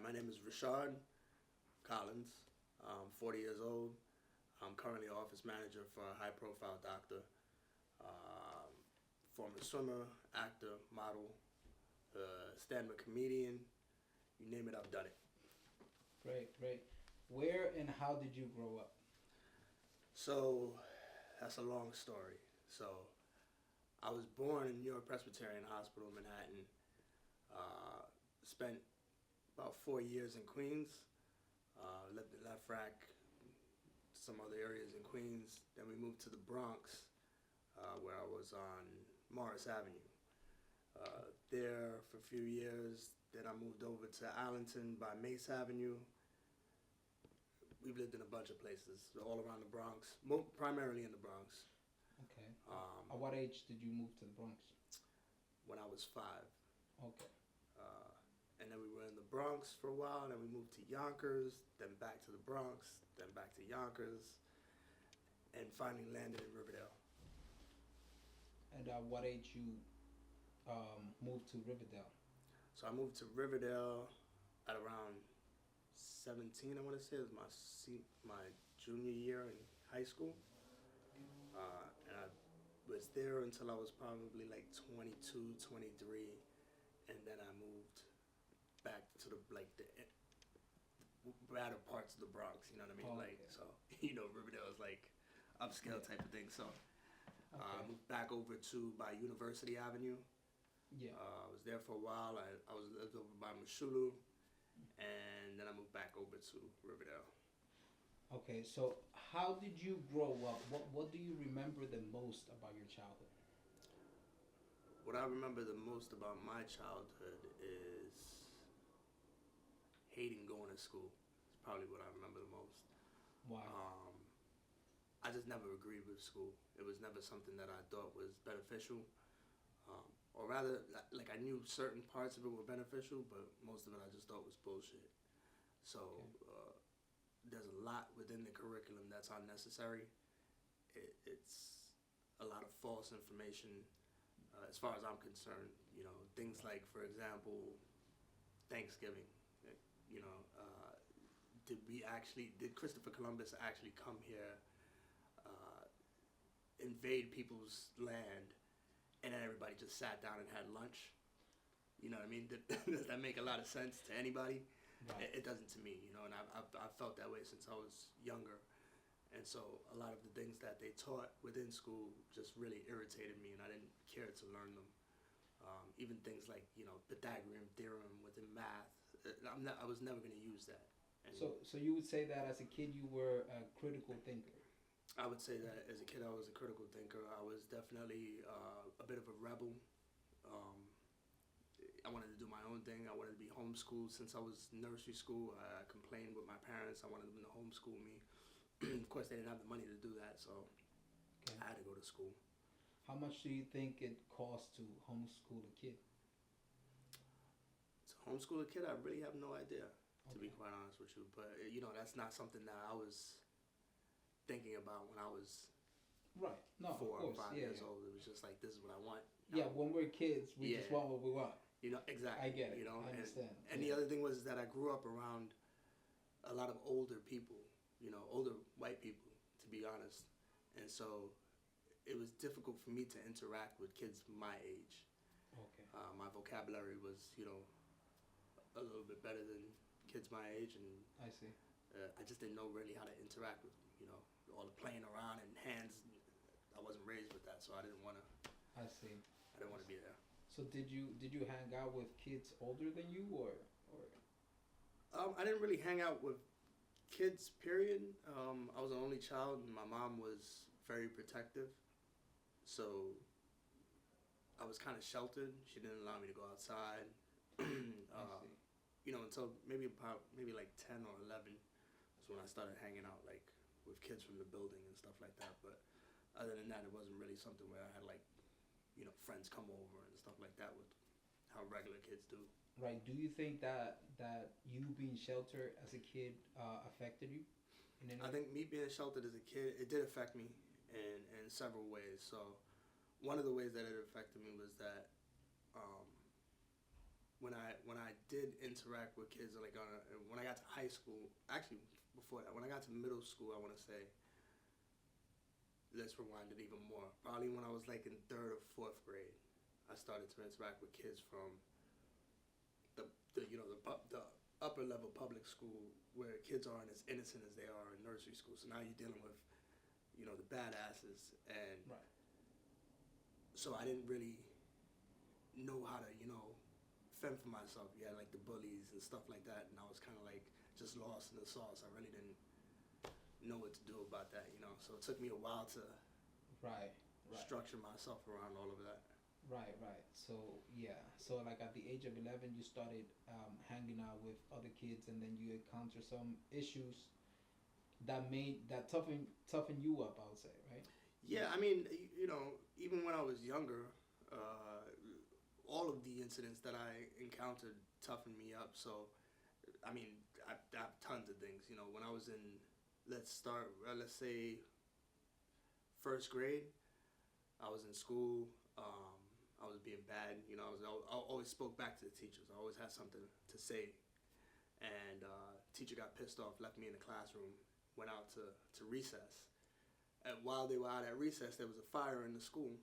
My name is Rachard Collins. I'm 40 years old. I'm currently office manager for a high-profile doctor. Um, Former swimmer, actor, model, stand-up comedian. You name it, I've done it. Great, great. Where and how did you grow up? So that's a long story. So I was born in New York Presbyterian Hospital, Manhattan. Spent about 4 years in Queens. Lived in Left Rack, some other areas in Queens. Then we moved to the Bronx, where I was on Morris Avenue. There for a few years. Then I moved over to Allenton by Mace Avenue. We've lived in a bunch of places all around the Bronx, primarily in the Bronx. Okay. Um, At what age did you move to the Bronx? when I was 5. Okay. Uh, and then we were in the Bronx for a while, and then we moved to Yonkers, then back to the Bronx, then back to Yonkers, and finally landed in Riverdale. And at what age you moved to Riverdale? So I moved to Riverdale at around 17, I want to say. It was my junior year in high school. And I was there until I was probably like 22, 23. And then I moved back to the better parts of the Bronx, you know what I mean? Oh, Like, okay. so, Riverdale is like upscale Yeah. type of thing. So I Okay. moved back over to by University Avenue. Yeah. I was there for a while. I was lived over by Mashulu, and then I moved back over to Riverdale. Okay. So how did you grow up? What do you remember the most about your childhood? What I remember the most about my childhood is hating going to school. It's probably what I remember the most. Why? Um, I just never agreed with school. It was never something that I thought was beneficial. Or rather, like I knew certain parts of it were beneficial, but most of it I just thought was bullshit. So Okay. there's a lot within the curriculum that's unnecessary. It's a lot of false information, as far as I'm concerned. Things like, for example, Thanksgiving. You know, did Christopher Columbus actually come here, invade people's land, and then everybody just sat down and had lunch? You know what I mean? Does that make a lot of sense to anybody? Right. It doesn't to me, and I've felt that way since I was younger. And so a lot of the things that they taught within school just really irritated me, and I didn't care to learn them. Even things like, Pythagorean theorem within math. I was never going to use that. And So you would say that as a kid you were a critical thinker. I would say that as a kid I was a critical thinker. I was definitely a bit of a rebel. Um, I wanted to do my own thing. I wanted to be homeschooled since I was nursery school. I complained with my parents. I wanted them to homeschool me. Of course, they didn't have the money to do that, so Okay. I had to go to school. How much do you think it costs to homeschool a kid? To homeschool a kid, I really have no idea, to be Okay. quite honest with you. But, that's not something that I was thinking about when I was Right. No, of 4 or course. 5 years Yeah. old. It was just like, this is what I want. Yeah. When we're kids, we just Yeah. want what we want. Exactly. I get it. I And understand. the Yeah. other thing was that I grew up around a lot of older people, older white people, to be honest. And so it was difficult for me to interact with kids my age. Okay. My vocabulary was, a little bit better than kids my age, and I see. I just didn't know really how to interact with them, all the playing around and hands. I wasn't raised with that, so I didn't want to. I see. I didn't want to be there. So did you hang out with kids older than you or I didn't really hang out with kids, period. I was the only child, and my mom was very protective. So I was kind of sheltered. She didn't allow me to go outside. I see. Until maybe like 10 or 11 was when I started hanging out like with kids from the building and stuff like that. But other than that, it wasn't really something where I had like, friends come over and stuff like that with how regular kids do. Right. Do you think that you being sheltered as a kid affected you in any I way? think me being sheltered as a kid, it did affect me in several ways. So one of the ways that it affected me was that um, when I did interact with kids, like when I got to high school, actually before that, when I got to middle school, I want to say, let's rewind it even more. Probably when I was like in third or fourth grade, I started to interact with kids from the upper level public school where kids aren't as innocent as they are in nursery school. So now you're dealing with the badasses, and Right. so I didn't really know how to fend for myself. You had like the bullies and stuff like that, and I was kind of like just lost in the sauce. I really didn't know what to do about that. So it took me a while to Right. Right. structure myself around all of that. Right, right. So yeah, so like at the age of 11, you started hanging out with other kids, and then you encountered some issues that toughen you up. I would say, right? Yeah, I mean, even when I was younger, all of the incidents that I encountered toughened me up. So, I mean, I have tons of things. When I was in, let's say, first grade, I was in school. I was being bad. I always spoke back to the teachers. I always had something to say. And teacher got pissed off, left me in the classroom, went out to recess. And while they were out at recess, there was a fire in the school.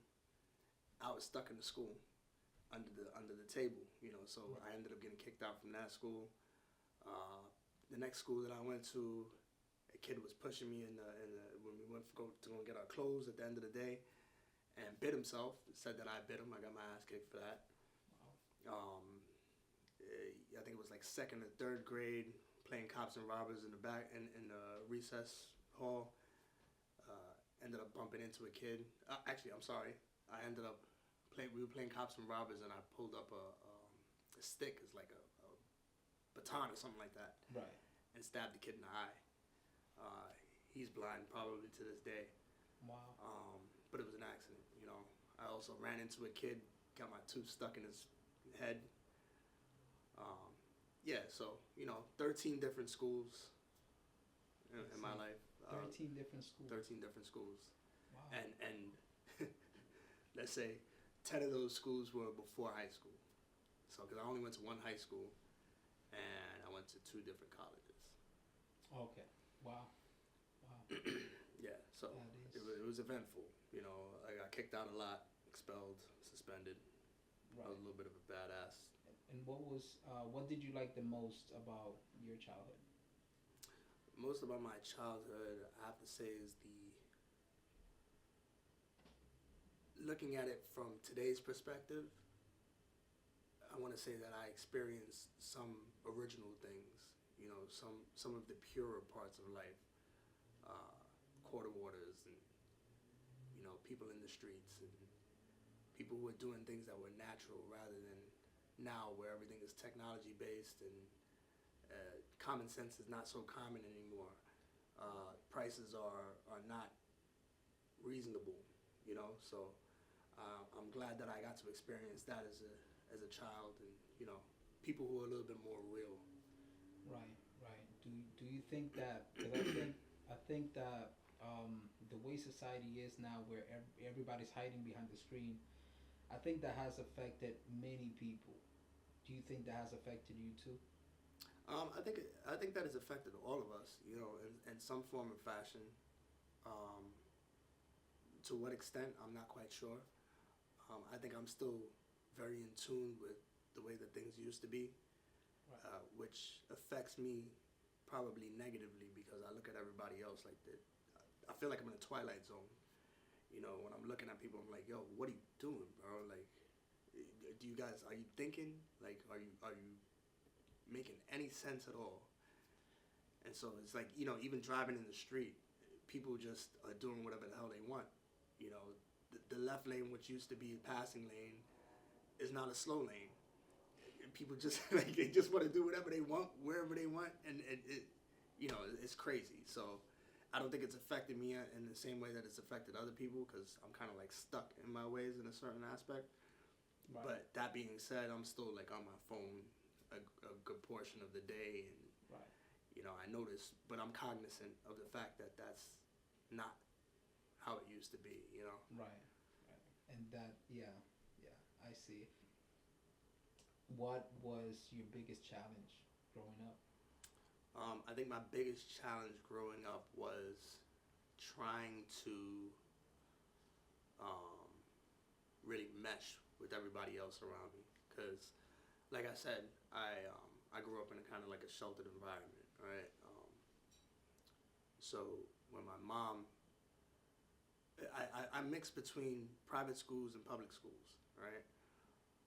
I was stuck in the school under the table. So I ended up getting kicked out from that school. The next school that I went to, a kid was pushing me when we went to go get our clothes at the end of the day, and bit himself. Said that I bit him. I got my ass kicked for that. I think it was like second or third grade, playing cops and robbers in the back in the recess hall. Ended up bumping into a kid. Actually, I'm sorry. We were playing cops and robbers, and I pulled up a stick, it's like a baton or something like that, Right. and stabbed the kid in the eye. He's blind probably to this day. Wow. But it was an accident. I also ran into a kid, got my tooth stuck in his head. So 13 different schools in my life. 13 different schools. 13 different schools. Wow. And let's say 10 of those schools were before high school. So because I only went to one high school, and I went to 2 different colleges. Okay. Wow. Wow. Yeah, so it was eventful. I got kicked out a lot, expelled, suspended. Right. I was a little bit of a badass. And what did you like the most about your childhood? Most about my childhood, I have to say, is looking at it from today's perspective. I want to say that I experienced some original things. Some of the purer parts of life, quarter waters, and people in the streets, and people who are doing things that were natural rather than now where everything is technology based, and common sense is not so common anymore. Prices are not reasonable, so I'm glad that I got to experience that as a child, and people who are a little bit more real. Right, right. Do you think that? Because I think that the way society is now, where everybody's hiding behind the screen, I think that has affected many people. Do you think that has affected you too? I think that has affected all of us, in some form or fashion. To what extent, I'm not quite sure. I think I'm still very in tune with the way that things used to be, Right. which affects me probably negatively because I look at everybody else like that. I feel like I'm in a twilight zone. When I'm looking at people, I'm like, yo, what are you doing, bro? Like, are you thinking? Like, are you making any sense at all? And so it's like, even driving in the street, people just are doing whatever the hell they want. The left lane, which used to be a passing lane, is not a slow lane. People just they just want to do whatever they want, wherever they want, and it's crazy. So I don't think it's affected me in the same way that it's affected other people, because I'm kind of like stuck in my ways in a certain aspect. Right. But that being said, I'm still like on my phone a good portion of the day, and Right. I notice, but I'm cognizant of the fact that that's not how it used to be. Right. Right. And that, yeah, I see. what was your biggest challenge growing up? I think my biggest challenge growing up was trying to um, really mesh with everybody else around me. Because, like I said, I grew up in a kind of like a sheltered environment, right? So when my mom, I mixed between private schools and public schools, right?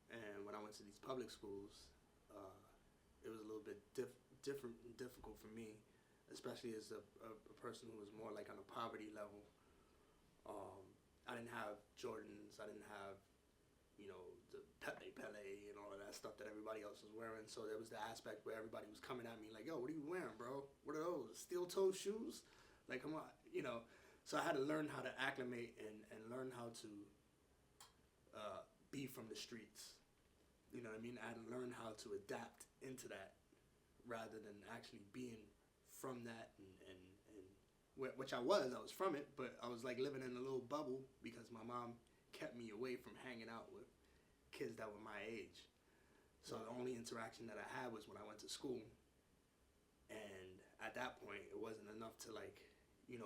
And when I went to these public schools, it was a little bit different and difficult for me, especially as a person who was more like on a poverty level. Um, I didn't have Jordans. I didn't have, the Pele and all of that stuff that everybody else was wearing. So there was the aspect where everybody was coming at me like, yo, what are you wearing, bro? What are those? Steel toe shoes? Like, come on. So I had to learn how to acclimate and learn how to be from the streets. You know what I mean? I had to learn how to adapt into that rather than actually being from that and which I was from it, but I was like living in a little bubble because my mom kept me away from hanging out with kids that were my age. So the only interaction that I had was when I went to school. And at that point, it wasn't enough to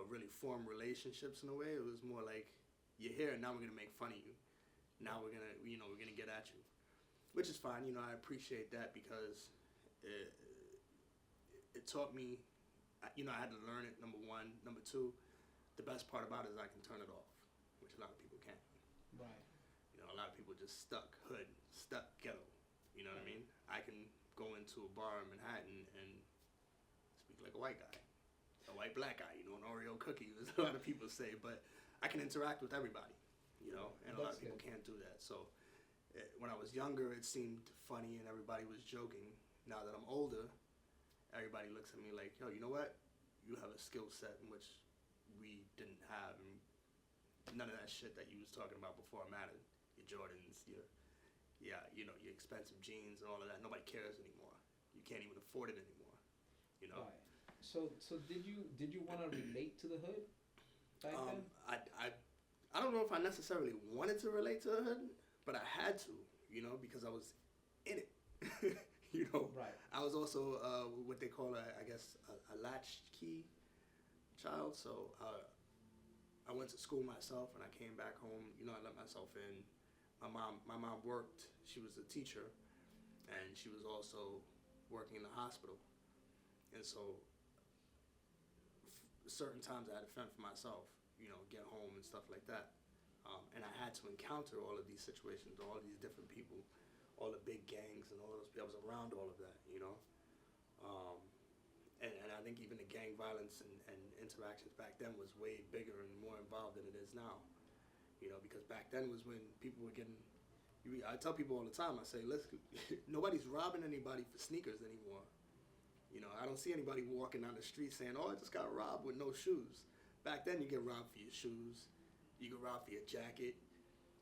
really form relationships in a way. It was more like, you're here, now we're going to make fun of you. Now we're going to, we're going to get at you. Which is fine, I appreciate that because it taught me, I had to learn it, number one. Number two, the best part about it is I can turn it off, which a lot of people can't. Right. A lot of people just stuck hood, stuck ghetto. You know what I mean? I can go into a bar in Manhattan and speak like a white guy, a white black guy, an Oreo cookie, as a lot of people say, but I can interact with everybody, and a lot of people can't do that. So when I was younger, it seemed funny and everybody was joking. Now that I'm older, everybody looks at me like, yo, you know what? You have a skill set in which we didn't have, and none of that shit that you was talking about before mattered. Your Jordans, your expensive jeans and all of that. Nobody cares anymore. You can't even afford it anymore. Right. So did you want to relate to the hood back then? I don't know if I necessarily wanted to relate to the hood, but I had to, because I was in it. Right. I was also what they call a latchkey child. So I went to school myself, and I came back home. I let myself in. My mom worked. She was a teacher, and she was also working in the hospital. And so certain times I had to fend for myself, get home and stuff like that. And I had to encounter all of these situations, all of these different people, all the big gangs and all those people. I was around all of that, And I think even the gang violence and interactions back then was way bigger and more involved than it is now. Because back then was when people were getting. I tell people all the time. I say, nobody's robbing anybody for sneakers anymore. I don't see anybody walking down the street saying, "Oh, I just got robbed with no shoes." Back then, you get robbed for your shoes. You get robbed for your jacket.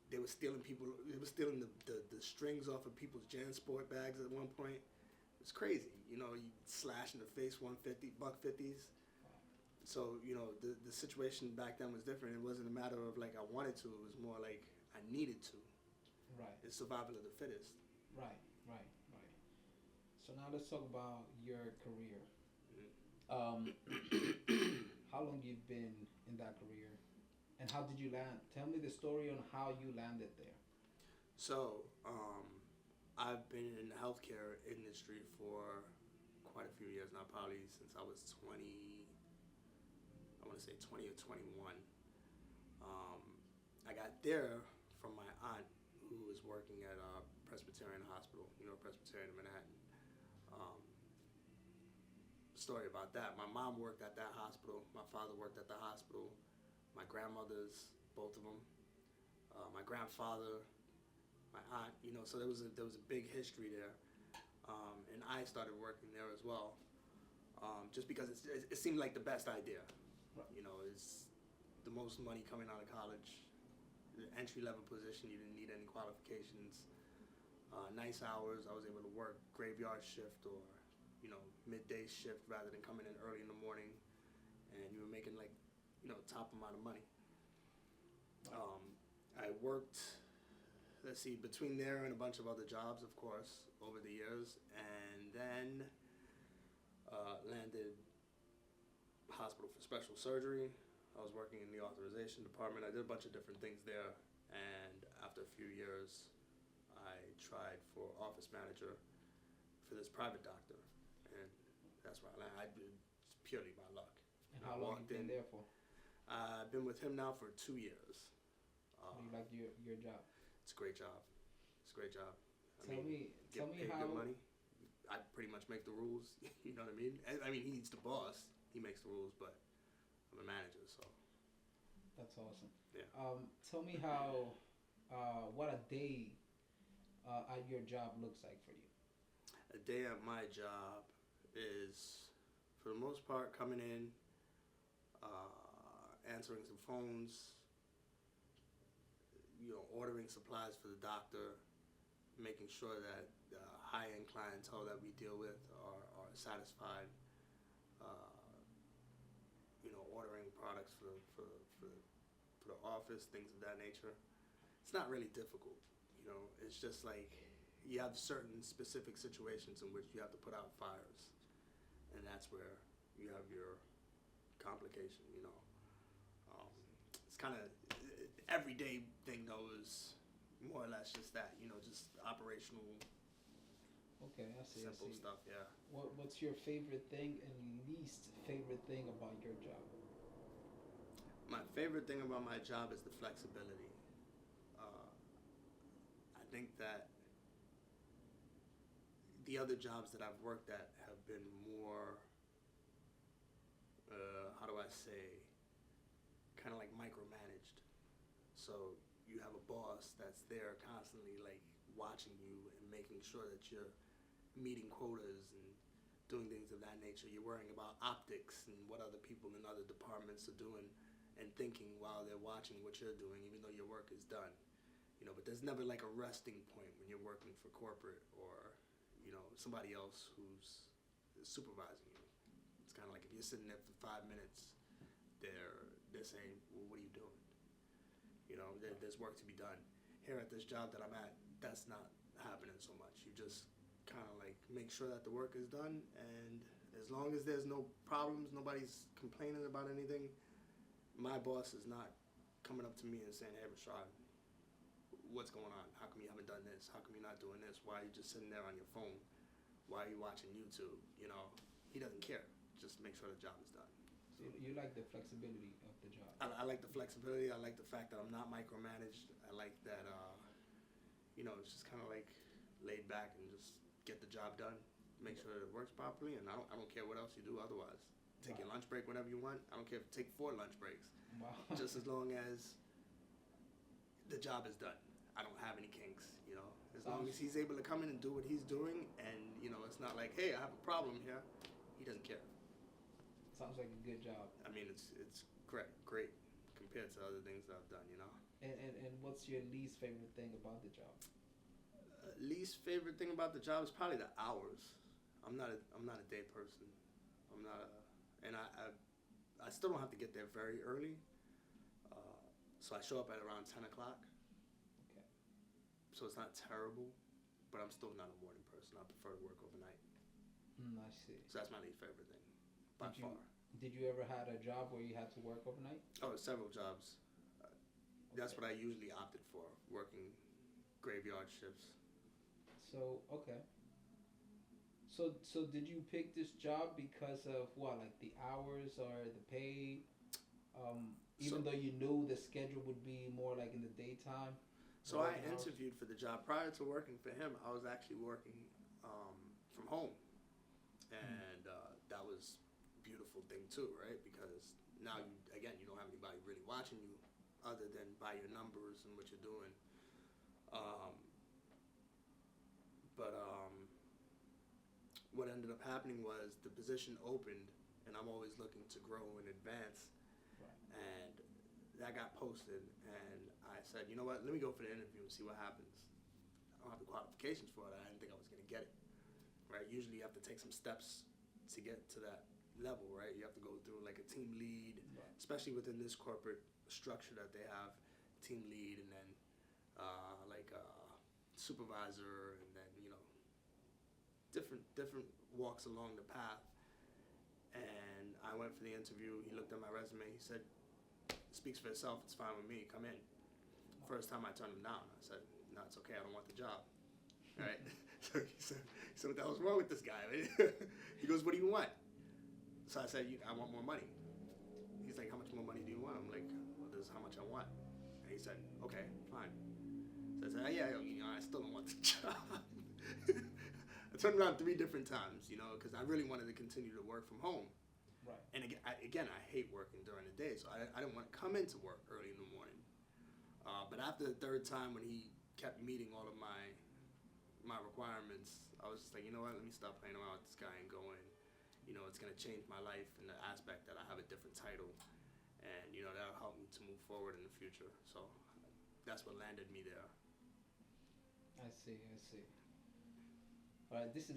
They were stealing the strings off of people's JanSport bags at one point. It's crazy. You slash in the face, $150s. So, the situation back then was different. It wasn't a matter of like I wanted to. It was more like I needed to. Right. It's survival of the fittest. Right. So now let's talk about your career. How long you've been in that career, and how did you land? Tell me the story on how you landed there. So, I've been in the healthcare industry for quite a few years now, probably since I was 20. I want to say 20 or 21. I got there from my aunt who was working at Presbyterian Hospital, Presbyterian in Manhattan. Story about that. My mom worked at that hospital. My father worked at the hospital. My grandmothers, both of them. My grandfather, my aunt. So there was a big history there. And I started working there as well, just because it seemed like the best idea. It's the most money coming out of college. The entry-level position, you didn't need any qualifications. Nice hours. I was able to work graveyard shift or, midday shift rather than coming in early in the morning. And you were making top amount of money. I worked let's see, between there and a bunch of other jobs, of course, over the years, and then landed hospital for special surgery. I was working in the authorization department. I did a bunch of different things there, and after a few years, I tried for office manager for this private doctor, and that's where I landed. I did purely by luck. And how long you been there for? I've been with him now for 2 years. How do you like your job? It's a great job. It's a great job. Tell me paid how. good money. I pretty much make the rules. You know what I mean? I mean, he's the boss. He makes the rules, but I'm a manager, so. That's awesome. Yeah. Tell me how, what a day at your job looks like for you. A day at my job is, for the most part, coming in, answering some phones, ordering supplies for the doctor, making sure that the high-end clientele that we deal with are satisfied, ordering products for the office, things of that nature. It's not really difficult, it's just like you have certain specific situations in which you have to put out fires, and that's where you have your complication, It's kind of, everyday thing though is more or less just that, just operational, Okay, I see. simple stuff, yeah. What's your favorite thing and least favorite thing about your job? My favorite thing about my job is the flexibility. I think that the other jobs that I've worked at have been more, how do I say, kind of like micromanaged. So you have a boss that's there constantly like watching you and making sure that you're meeting quotas and doing things of that nature. You're worrying about optics and what other people in other departments are doing and thinking while they're watching what you're doing, even though your work is done. But there's never like a resting point when you're working for corporate or, somebody else who's supervising you. It's kind of like if you're sitting there for 5 minutes, they're saying, well, what are you doing? There's work to be done. Here at this job that I'm at, that's not happening so much. You just kind of like make sure that the work is done, and as long as there's no problems, nobody's complaining about anything, my boss is not coming up to me and saying, hey, Rachard, what's going on? How come you haven't done this? How come you're not doing this? Why are you just sitting there on your phone? Why are you watching YouTube? He doesn't care. Just make sure the job is done. So you like the flexibility of the job? I like the flexibility. I like the fact that I'm not micromanaged. I like that, it's just kind of like laid back and just get the job done, make sure that it works properly, and I don't care what else you do otherwise. Take your lunch break whenever you want. I don't care if you take 4 lunch breaks. Wow. Just as long as the job is done. I don't have any kinks, As long as he's able to come in and do what he's doing, and, it's not like, hey, I have a problem here. He doesn't care. Sounds like a good job. I mean, it's great compared to other things that I've done, And what's your least favorite thing about the job? Least favorite thing about the job is probably the hours. I'm not a day person. And I still don't have to get there very early. So I show up at around 10 o'clock. Okay. So it's not terrible, but I'm still not a morning person. I prefer to work overnight. I see. So that's my least favorite thing, by far. Did you ever had a job where you had to work overnight? Oh, several jobs. That's what I usually opted for, working graveyard shifts. So, okay. So did you pick this job because of what, like the hours or the pay? Even though you knew the schedule would be more like in the daytime? So I interviewed for the job. Prior to working for him, I was actually working from home. And that was a beautiful thing too, right? Because now, you don't have anybody really watching you other than by your numbers and what you're doing. What ended up happening was the position opened, and I'm always looking to grow and advance. Right. And that got posted, and I said, you know what, let me go for the interview and see what happens. I don't have the qualifications for it. I didn't think I was going to get it. Right? Usually you have to take some steps to get to that level, right? You have to go through like a team lead, right, especially within this corporate structure that they have, team lead, and then like a supervisor, and then different walks along the path. And I went for the interview. He looked at my resume. He said, "Speaks for itself. It's fine with me. Come in." First time I turned him down. I said, "No, it's okay. I don't want the job." Right? So he said, "So what the hell's wrong with this guy?" He goes, "What do you want?" So I said, "I want more money." He's like, "How much more money do you want?" I'm like, "Well, this is how much I want." And he said, "Okay, fine." So I said, "Yeah, I still don't want the job." I turned around 3 different times, because I really wanted to continue to work from home. Right. And again, I hate working during the day, so I didn't want to come into work early in the morning. But after the 3rd time, when he kept meeting all of my requirements, I was just like, you know what, let me stop playing around with this guy and go in. It's going to change my life in the aspect that I have a different title, and, that'll help me to move forward in the future. So that's what landed me there. I see. All right, this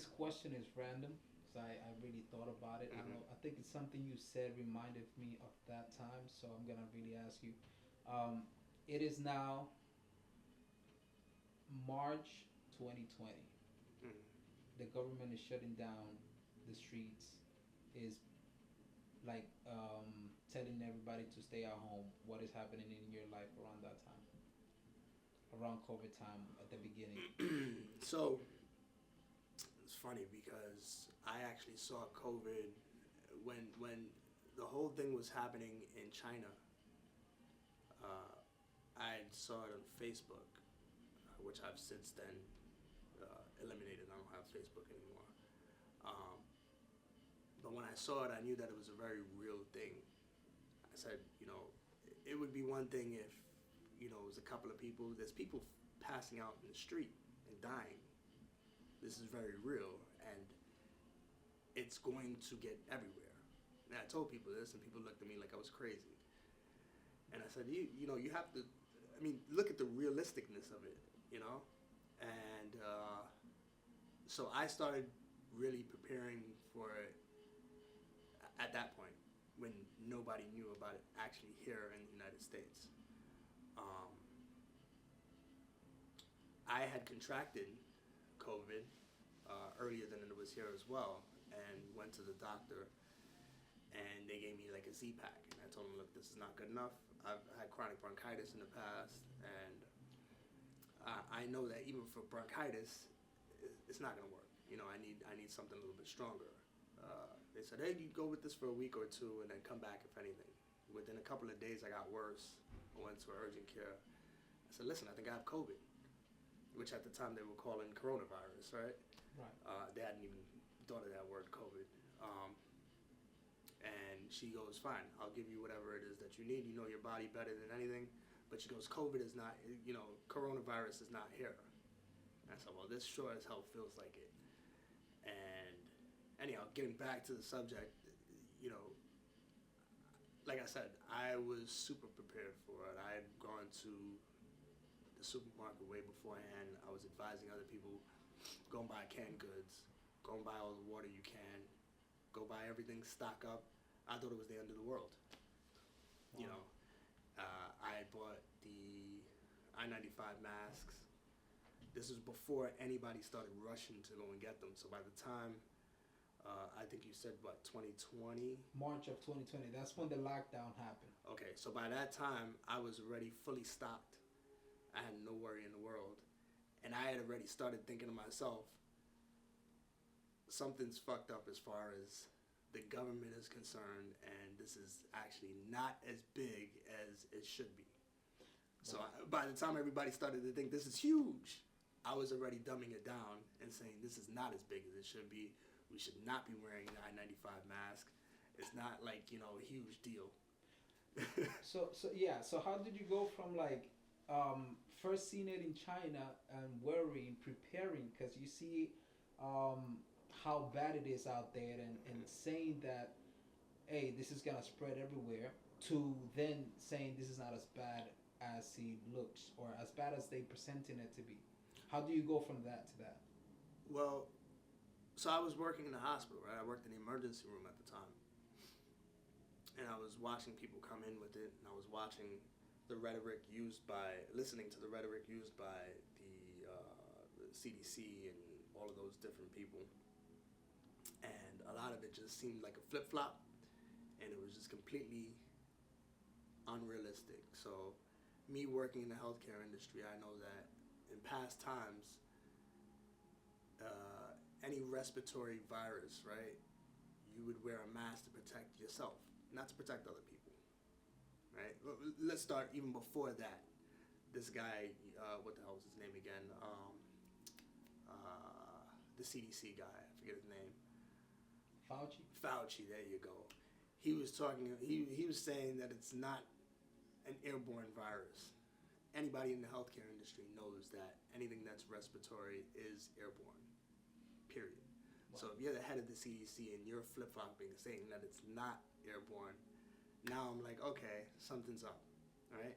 question is random, because I really thought about it. Mm-hmm. I think it's something you said reminded me of that time, so I'm gonna really ask you. It is now March 2020. Mm-hmm. The government is shutting down the streets, is like telling everybody to stay at home. What is happening in your life around that time? Around COVID time at the beginning. So it's funny because I actually saw COVID when the whole thing was happening in China. I saw it on Facebook, which I've since then eliminated. I don't have Facebook anymore. But when I saw it, I knew that it was a very real thing. I said, it would be one thing if, it was a couple of people. There's people passing out in the street and dying. This is very real, and it's going to get everywhere. And I told people this, and people looked at me like I was crazy. And I said, you have to, look at the realisticness of it, And so I started really preparing for it at that point, when nobody knew about it actually here in the United States. I had contracted COVID earlier than it was here as well, and went to the doctor, and they gave me like a Z-Pack, and I told them, look, this is not good enough. I've had chronic bronchitis in the past, and I know that even for bronchitis, it's not going to work. I need something a little bit stronger. They said, hey, you go with this for a week or 2 and then come back if anything. Within a couple of days, I got worse. I went to urgent care. I said, listen, I think I have COVID, which at the time they were calling coronavirus, right? Right. They hadn't even thought of that word, COVID. And she goes, fine, I'll give you whatever it is that you need. You know your body better than anything. But she goes, COVID is not, coronavirus is not here. And I said, well, this sure as hell feels like it. And anyhow, getting back to the subject, like I said, I was super prepared for it. I had gone to the supermarket way beforehand. I was advising other people, go and buy canned goods, go and buy all the water you can, go buy everything, stock up. I thought it was the end of the world. Wow. I had bought the I-95 masks. This was before anybody started rushing to go and get them. So by the time, I think you said, 2020? March of 2020. That's when the lockdown happened. Okay, so by that time, I was already fully stocked. I had no worry in the world. And I had already started thinking to myself, something's fucked up as far as the government is concerned, and this is actually not as big as it should be. So by the time everybody started to think this is huge, I was already dumbing it down and saying this is not as big as it should be. We should not be wearing an I-95 mask. It's not like, a huge deal. So how did you go from first seeing it in China and worrying, preparing, because you see how bad it is out there, and saying that, hey, this is gonna spread everywhere, to then saying this is not as bad as it looks, or as bad as they presenting it to be? How do you go from that to that? Well, so I was working in the hospital, right? I worked in the emergency room at the time. And I was watching people come in with it, and I was watching the rhetoric used by listening to the rhetoric used by the CDC and all of those different people, and a lot of it just seemed like a flip flop, and it was just completely unrealistic. So, me working in the healthcare industry, I know that in past times, any respiratory virus, right, you would wear a mask to protect yourself, not to protect other people, right? Let's start even before that. This guy, what the hell was his name again? The CDC guy, I forget his name. Fauci, there you go. He was talking. He was saying that it's not an airborne virus. Anybody in the healthcare industry knows that anything that's respiratory is airborne. Period. Wow. So if you're the head of the CDC and you're flip-flopping saying that it's not airborne, now I'm like, okay, something's up, right?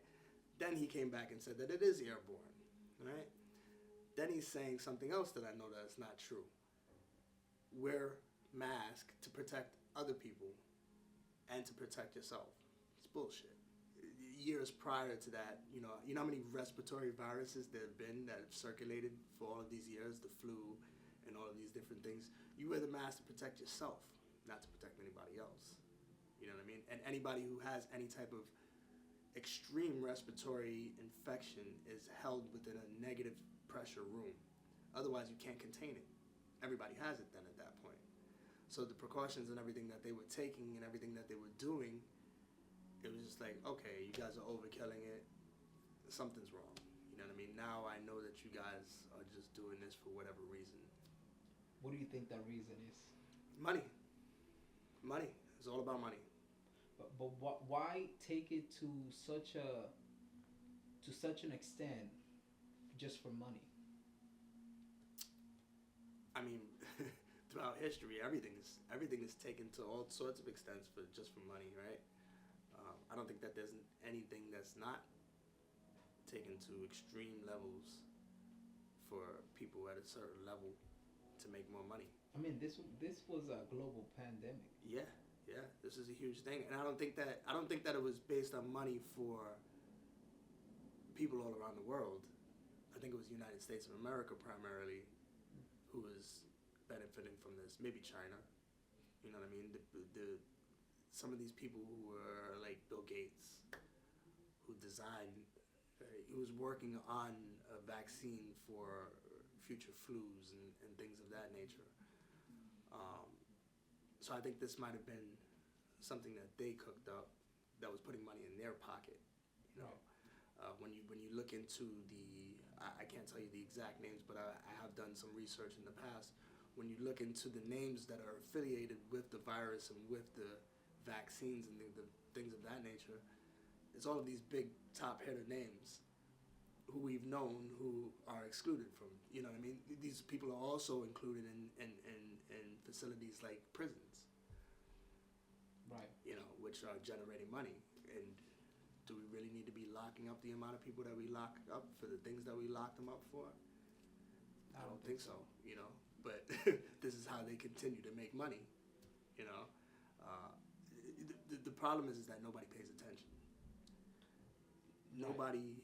Then he came back and said that it is airborne, right? Then he's saying something else that I know that is not true. Wear mask to protect other people and to protect yourself. It's bullshit. Years prior to that, you know how many respiratory viruses there have been that have circulated for all of these years, the flu and all of these different things. You wear the mask to protect yourself, not to protect anybody else. You know what I mean? And anybody who has any type of extreme respiratory infection is held within a negative pressure room. Otherwise, you can't contain it. Everybody has it then at that point. So the precautions and everything that they were taking and everything that they were doing, it was just like, okay, you guys are overkilling it. Something's wrong. You know what I mean? Now I know that you guys are just doing this for whatever reason. What do you think that reason is? Money. Money. It's all about money. But why take it to such an extent just for money? I mean, throughout history, everything is taken to all sorts of extents for money, right? I don't think that there's anything that's not taken to extreme levels for people at a certain level to make more money. I mean, this was a global pandemic. Yeah, this is a huge thing, and I don't think that it was based on money for people all around the world. I think it was the United States of America primarily who was benefiting from this. Maybe China. You know what I mean? The some of these people who were like Bill Gates, who designed, he was working on a vaccine for future flus and things of that nature. So I think this might have been something that they cooked up that was putting money in their pocket. You know, when you look into I can't tell you the exact names, but I have done some research in the past. When you look into the names that are affiliated with the virus and with the vaccines and the things of that nature, it's all of these big top hitter names who we've known who are excluded from, you know what I mean? These people are also included in facilities like prisons, right? You know, which are generating money. And do we really need to be locking up the amount of people that we lock up for the things that we lock them up for? I don't think so, you know. But this is how they continue to make money, you know. The problem is that nobody pays attention. Nobody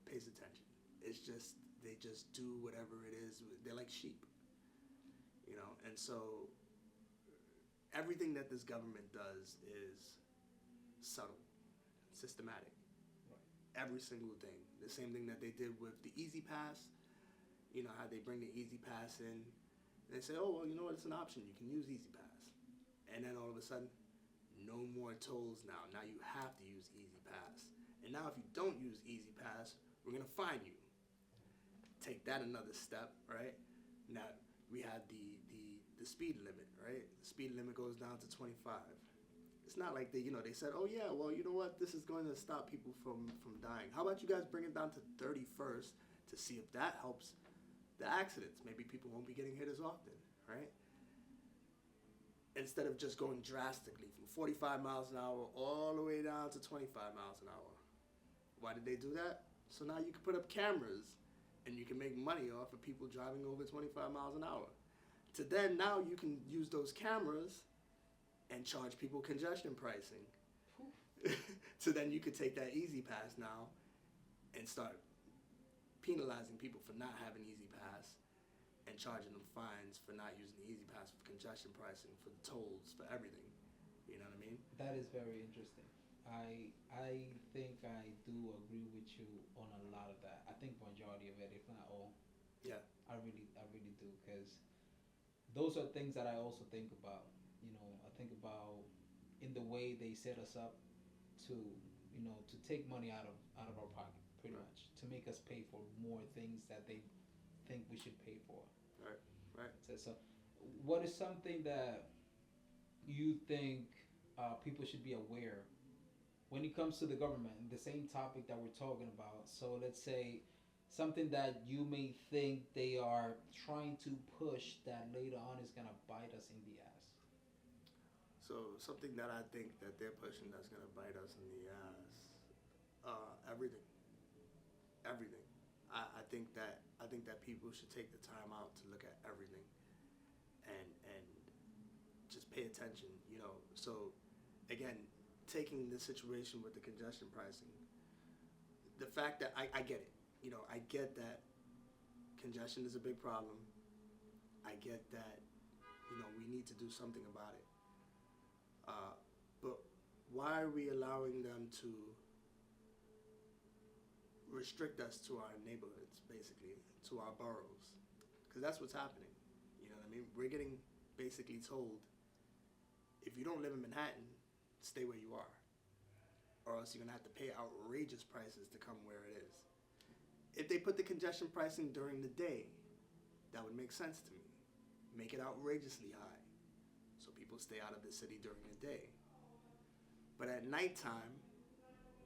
pays attention. It's just, they just do whatever it is. They're like sheep, you know. And so everything that this government does is subtle, systematic. Right. Every single thing. The same thing that they did with the Easy Pass. You know, how they bring the Easy Pass in. And they say, oh, well, you know what? It's an option. You can use Easy Pass. And then all of a sudden, no more tolls now. Now you have to use Easy Pass. And now if you don't use Easy Pass, we're going to fine you. Take that another step, right? Now we have the speed limit, right? The speed limit goes down to 25. It's not like they said, oh yeah, well, you know what? This is going to stop people from dying. How about you guys bring it down to 30 first to see if that helps the accidents? Maybe people won't be getting hit as often, right? Instead of just going drastically from 45 miles an hour all the way down to 25 miles an hour. Why did they do that? So now you can put up cameras and you can make money off of people driving over 25 miles an hour. To then now you can use those cameras and charge people congestion pricing. So then you could take that easy pass now and start penalizing people for not having easy pass and charging them fines for not using the easy pass, for congestion pricing, for the tolls, for everything. You know what I mean? That is very interesting. I think I do agree with you on a lot of that. I think majority of it, if not all. Yeah. I really do, because those are things that I also think about. I think about in the way they set us up to, to take money out of our pocket, pretty Right. much, to make us pay for more things that they think we should pay for. Right. Right. So what is something that you think people should be aware when it comes to the government, the same topic that we're talking about? So let's say something that you may think they are trying to push that later on is gonna bite us in the ass. So something that I think that they're pushing that's gonna bite us in the ass. Everything. Everything. I think that people should take the time out to look at everything and just pay attention. So again, taking the situation with the congestion pricing, the fact that I get it. I get that congestion is a big problem. I get that we need to do something about it. But why are we allowing them to restrict us to our neighborhoods, basically, to our boroughs? Because that's what's happening. You know what I mean? We're getting basically told, if you don't live in Manhattan, stay where you are, or else you're going to have to pay outrageous prices to come where it is. If they put the congestion pricing during the day, that would make sense to me. Make it outrageously high, so people stay out of the city during the day. But at nighttime,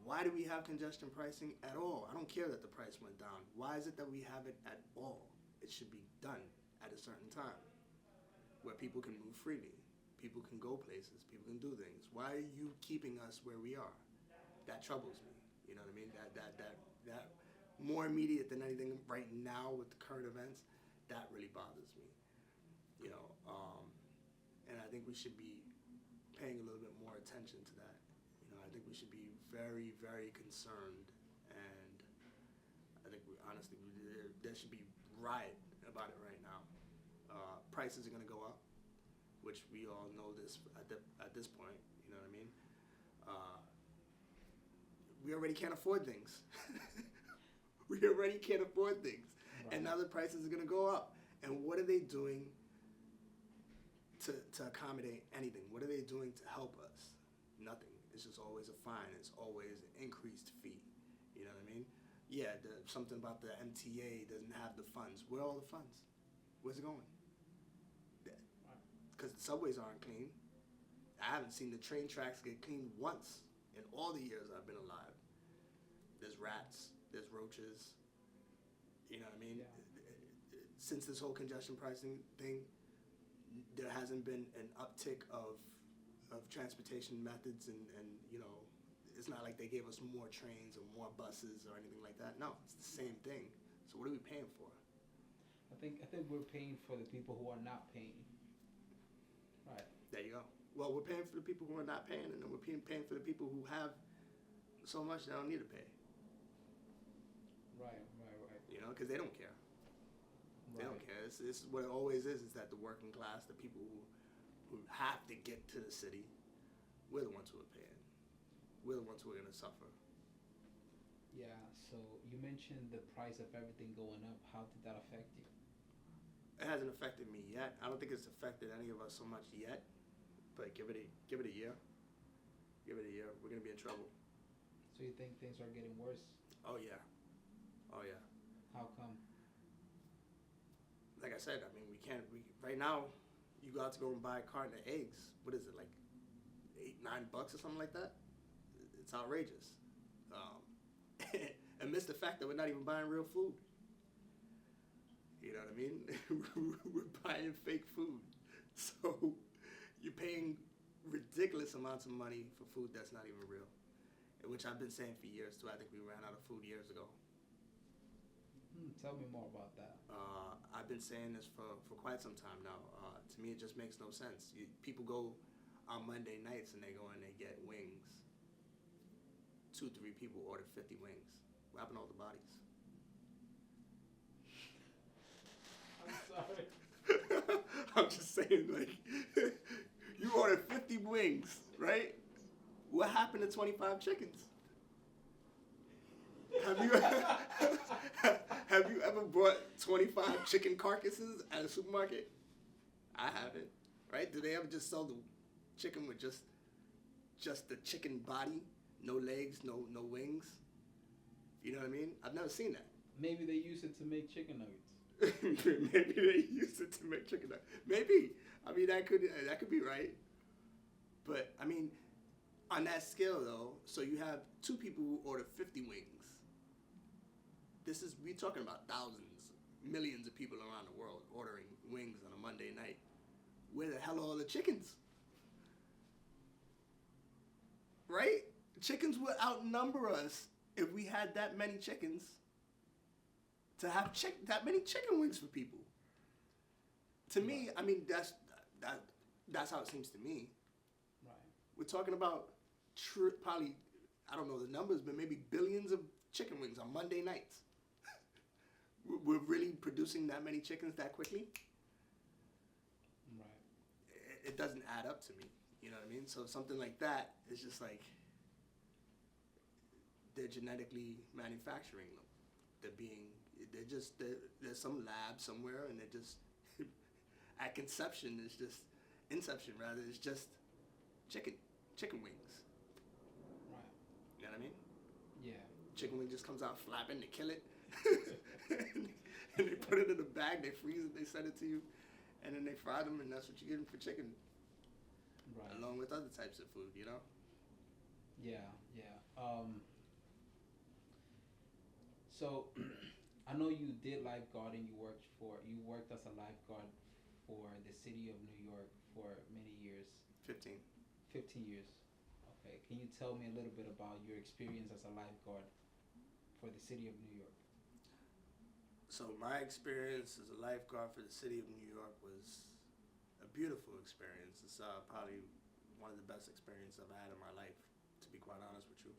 why do we have congestion pricing at all? I don't care that the price went down. Why is it that we have it at all? It should be done at a certain time where people can move freely. People can go places. People can do things. Why are you keeping us where we are? That troubles me. You know what I mean? That more immediate than anything right now with the current events, that really bothers me. And I think we should be paying a little bit more attention to that. I think we should be very, very concerned, and I think honestly, there should be riot about it right now. Prices are going to go up, which we all know this at this point. You know what I mean? We already can't afford things. We already can't afford things, right. And now the prices are going to go up. And what are they doing to accommodate anything? What are they doing to help us? Nothing. It's just always a fine. It's always an increased fee. You know what I mean? Yeah, something about the MTA doesn't have the funds. Where are all the funds? Where's it going? Because the subways aren't clean. I haven't seen the train tracks get cleaned once in all the years I've been alive. There's rats. There's roaches. You know what I mean? Yeah. Since this whole congestion pricing thing, there hasn't been an uptick of transportation methods, and it's not like they gave us more trains or more buses or anything like that. No, it's the same thing. So what are we paying for? I think we're paying for the people who are not paying. Right. There you go. Well, we're paying for the people who are not paying, and then we're paying for the people who have so much they don't need to pay. Right. Because they don't care. They don't care. It's what it always is that the working class, the people who have to get to the city, we're the ones who are paying. We're the ones who are going to suffer. Yeah, so you mentioned the price of everything going up. How did that affect you? It hasn't affected me yet. I don't think it's affected any of us so much yet. But give it a year. Give it a year. We're going to be in trouble. So you think things are getting worse? Oh, yeah. How come? Like I said, I mean, right now, you go out to go and buy a carton of eggs. What is it, like $8-9 or something like that? It's outrageous. And miss the fact that we're not even buying real food. You know what I mean? We're buying fake food. So you're paying ridiculous amounts of money for food that's not even real. Which I've been saying for years, too. I think we ran out of food years ago. Tell me more about that. I've been saying this for quite some time now. To me, it just makes no sense. People go on Monday nights and they go and they get wings. 2-3 people ordered 50 wings. What happened to all the bodies? I'm sorry. I'm just saying, like, you ordered 50 wings, right? What happened to 25 chickens? Have you have you ever bought 25 chicken carcasses at a supermarket? I haven't. Right? Do they ever just sell the chicken with just the chicken body, no legs, no wings? You know what I mean? I've never seen that. Maybe they use it to make chicken nuggets. Maybe they use it to make chicken nuggets. Maybe. I mean, that could be right. But I mean, on that scale though, so you have 2 people who order 50 wings. We're talking about thousands, millions of people around the world ordering wings on a Monday night. Where the hell are all the chickens? Right? Chickens would outnumber us if we had that many chickens to have that many chicken wings for people. To me, I mean, that's how it seems to me. Right. We're talking about probably, I don't know the numbers, but maybe billions of chicken wings on Monday nights. We're really producing that many chickens that quickly? Right. It doesn't add up to me. You know what I mean? So something like that is just like they're genetically manufacturing them. There's some lab somewhere, and they're just at conception is just inception rather. It's just chicken wings. Right. You know what I mean? Yeah. Chicken wing just comes out flapping. They kill it, and they put it in a bag. They freeze it. They send it to you, and then they fry them, and that's what you're getting for chicken. Right. Along with other types of food, you know. Yeah. So, I know you did lifeguarding. You worked as a lifeguard for the city of New York for many years. 15 years. Okay. Can you tell me a little bit about your experience as a lifeguard for the city of New York? So my experience as a lifeguard for the city of New York was a beautiful experience. It's probably one of the best experiences I've had in my life, to be quite honest with you.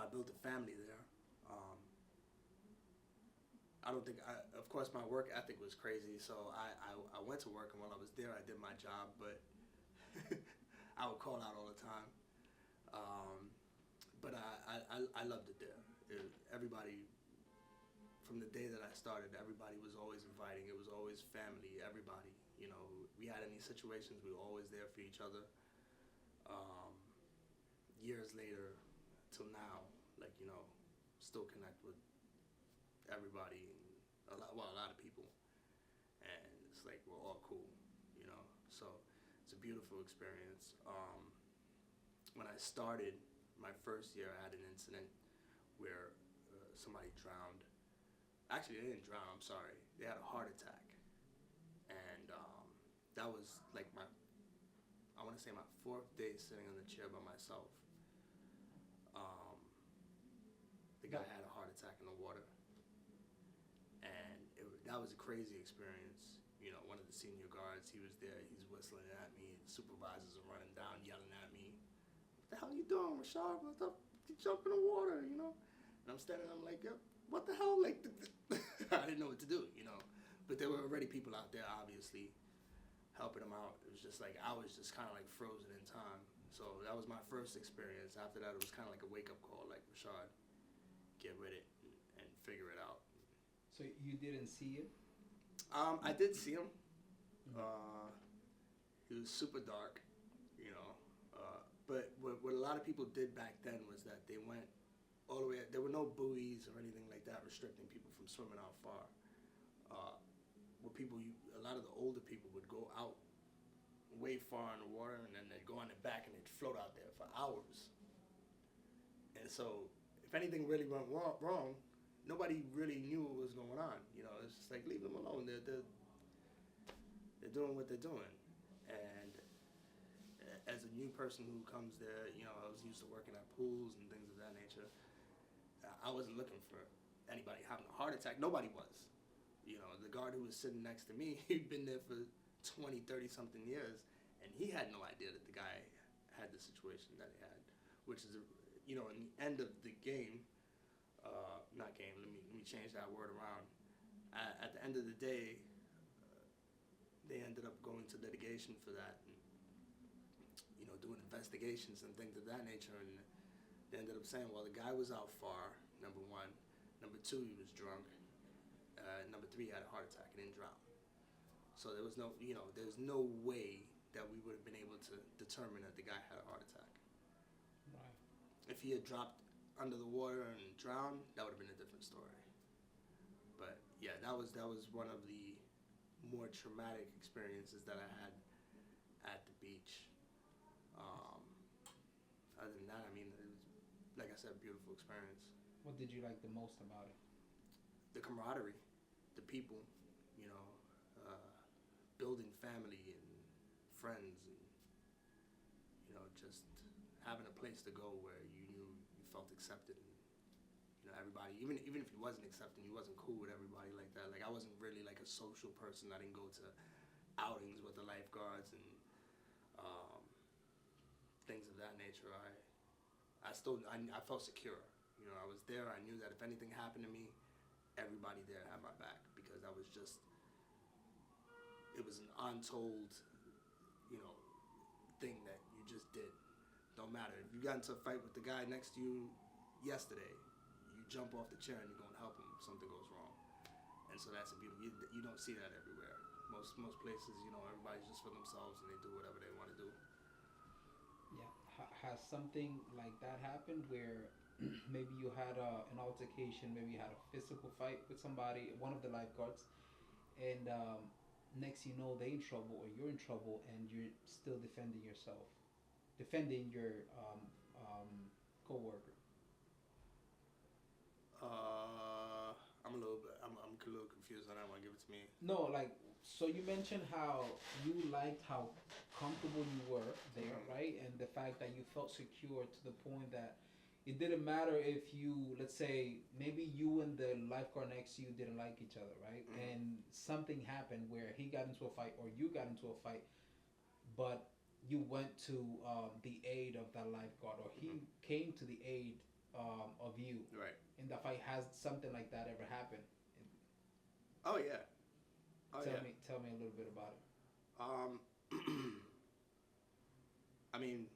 I built a family there. Of course, my work ethic was crazy, so I went to work, and while I was there, I did my job, but I would call out all the time. But I loved it there. Everybody, from the day that I started, everybody was always inviting. It was always family, everybody. We had any situations, we were always there for each other. Years later, till now, still connect with everybody, and a lot of people. And it's like, we're all cool, So it's a beautiful experience. When I started my first year, I had an incident where somebody drowned. Actually, they didn't drown, I'm sorry. They had a heart attack. And that was like I want to say my 4th day sitting on the chair by myself. The guy had a heart attack in the water. And that was a crazy experience. One of the senior guards, he was there, he's whistling at me. The supervisors are running down, yelling at me. What the hell are you doing, Rachard? What the you jump in the water, And I'm standing there, I'm like, yo, what the hell? Like, I didn't know what to do, But there were already people out there, obviously, helping him out. It was just like, I was just kind of like frozen in time. So that was my first experience. After that, it was kind of like a wake-up call, like, Rachard, get with it and figure it out. So you didn't see it? I did see him. He was super dark, but what a lot of people did back then was that they went all the way. There were no buoys or anything like that restricting people from swimming out far. A lot of the older people would go out way far in the water, and then they'd go on their back and they'd float out there for hours. And so, if anything really went wrong, nobody really knew what was going on. It's just like, leave them alone. They're doing what they're doing. And as a new person who comes there, I was used to working at pools and things of that nature. I wasn't looking for anybody having a heart attack. Nobody was. The guard who was sitting next to me, he'd been there for 20, 30 something years, and he had no idea that the guy had the situation that he had, which is, in the end of the game, not game. Let me change that word around. At the end of the day, they ended up going to litigation for that, and doing investigations and things of that nature, and they ended up saying, well, the guy was out far. Number one, number two, he was drunk. Number three, he had a heart attack and didn't drown. So there was there's no way that we would have been able to determine that the guy had a heart attack. Right. If he had dropped under the water and drowned, that would have been a different story. But yeah, that was one of the more traumatic experiences that I had at the beach. Other than that, I mean, it was, like I said, a beautiful experience. What did you like the most about it? The camaraderie, the people, building family and friends, and just having a place to go where you knew you felt accepted, and everybody, even if you wasn't accepted, you wasn't cool with everybody like that. Like, I wasn't really like a social person. I didn't go to outings with the lifeguards and things of that nature. I felt secure. I was there. I knew that if anything happened to me, everybody there had my back, because it was an untold, thing that you just did. Don't matter. If you got into a fight with the guy next to you yesterday, you jump off the chair and you're going to help him if something goes wrong. And so that's a beautiful, you don't see that everywhere. Most places, everybody's just for themselves and they do whatever they want to do. Yeah. Has something like that happened where maybe you had an altercation, maybe you had a physical fight with somebody, one of the lifeguards, and next you know they in trouble or you're in trouble, and you're still defending yourself, defending your coworker? I'm a little confused on that one. Give it to me. No, like, so you mentioned how you liked how comfortable you were there, right? And the fact that you felt secure to the point that it didn't matter if you, let's say, maybe you and the lifeguard next to you didn't like each other, right? And something happened where he got into a fight or you got into a fight, but you went to the aid of that lifeguard, or he came to the aid of you. Right. In the fight, has something like that ever happened? Oh yeah. Tell me a little bit about it. I mean,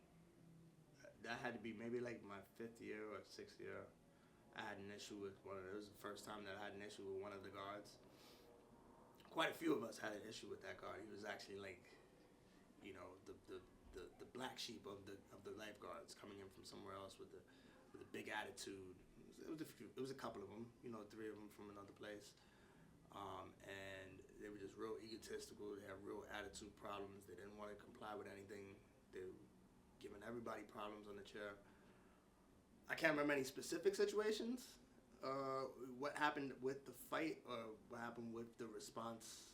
that had to be maybe like my 5th year or 6th year. I had an issue with it was the first time that I had an issue with one of the guards. Quite a few of us had an issue with that guard. He was actually like, the black sheep of the lifeguards, coming in from somewhere else with a big attitude. It was a couple of them, 3 of them from another place. And they were just real egotistical. They had real attitude problems. They didn't want to comply with anything. They were giving everybody problems on the chair. I can't remember any specific situations, what happened with the fight or what happened with the response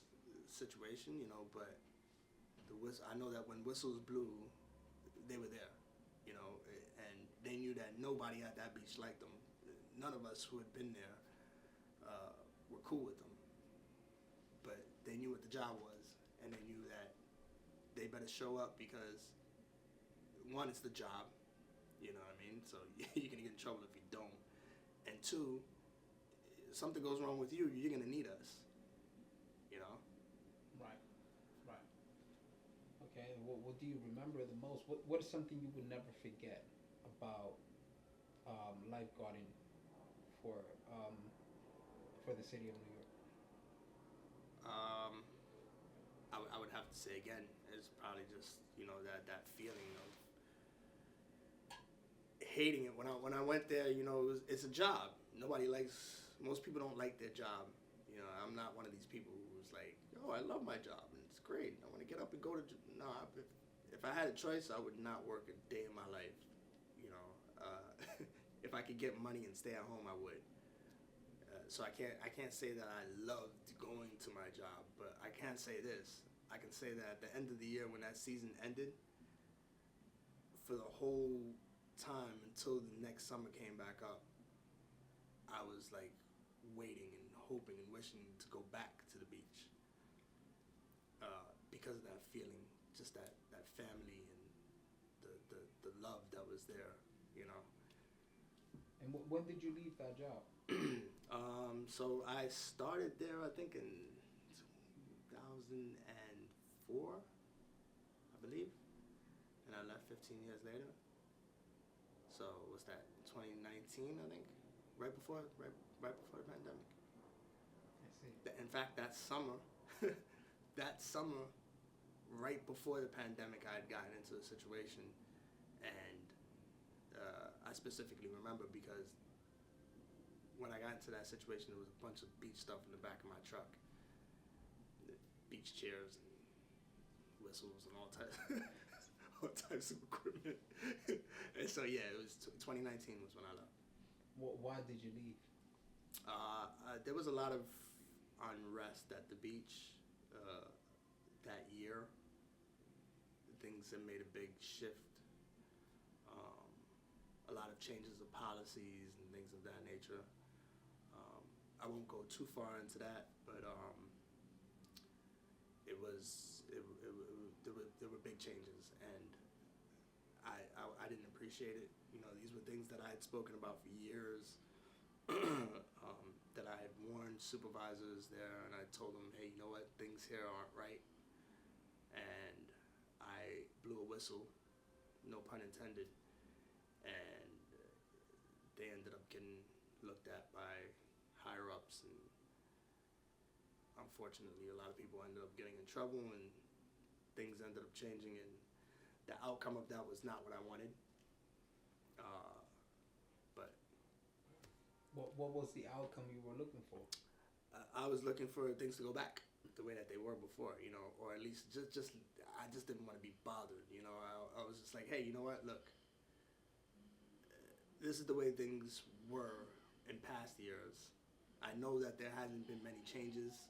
situation, but I know that when whistles blew, they were there, and they knew that nobody at that beach liked them. None of us who had been there were cool with them, but they knew what the job was, and they knew that they better show up, because one, it's the job, you know what I mean? So you're going to get in trouble if you don't. And two, if something goes wrong with you, you're going to need us, Right. Okay, what do you remember the most? What is something you would never forget about lifeguarding for the city of New York? I would have to say again, it's probably just, that feeling of hating it. When I went there, it's a job. Most people don't like their job. I'm not one of these people who's like, oh, I love my job and it's great. I want to get up and go to, no, if I had a choice, I would not work a day in my life. If I could get money and stay at home, I would. So I can't say that I loved going to my job, but I can say this. I can say that at the end of the year, when that season ended, for the whole time until the next summer came back up, I was like waiting and hoping and wishing to go back to the beach, because of that feeling, just that family and love that was there, you know. And when did you leave that job? So I started there, I think, in 2004, I believe, and I left 15 years later. So what's that? 2019, I think, right before the pandemic. I see. In fact, that summer, right before the pandemic, I had gotten into a situation, and I specifically remember because when I got into that situation, there was a bunch of beach stuff in the back of my truck, beach chairs and whistles and all types, all types of equipment. And so yeah, it was 2019 was when I left. Why did you leave? There was a lot of unrest at the beach that year. Things have made a big shift. A lot of changes of policies and things of that nature. I won't go too far into that, but there were big changes, and I didn't appreciate it. You know, these were things that I had spoken about for years. That I had warned supervisors there, and I told them, hey, you know what, things here aren't right. And I blew a whistle, no pun intended, and they ended up getting looked at by higher ups, and unfortunately a lot of people ended up getting in trouble, and things ended up changing, and the outcome of that was not what I wanted. But what was the outcome you were looking for? I was looking for things to go back the way that they were before, you know, or at least just I just didn't want to be bothered, you know. I was just like, hey, you know what, look, this is the way things were in past years. I know that there hasn't been many changes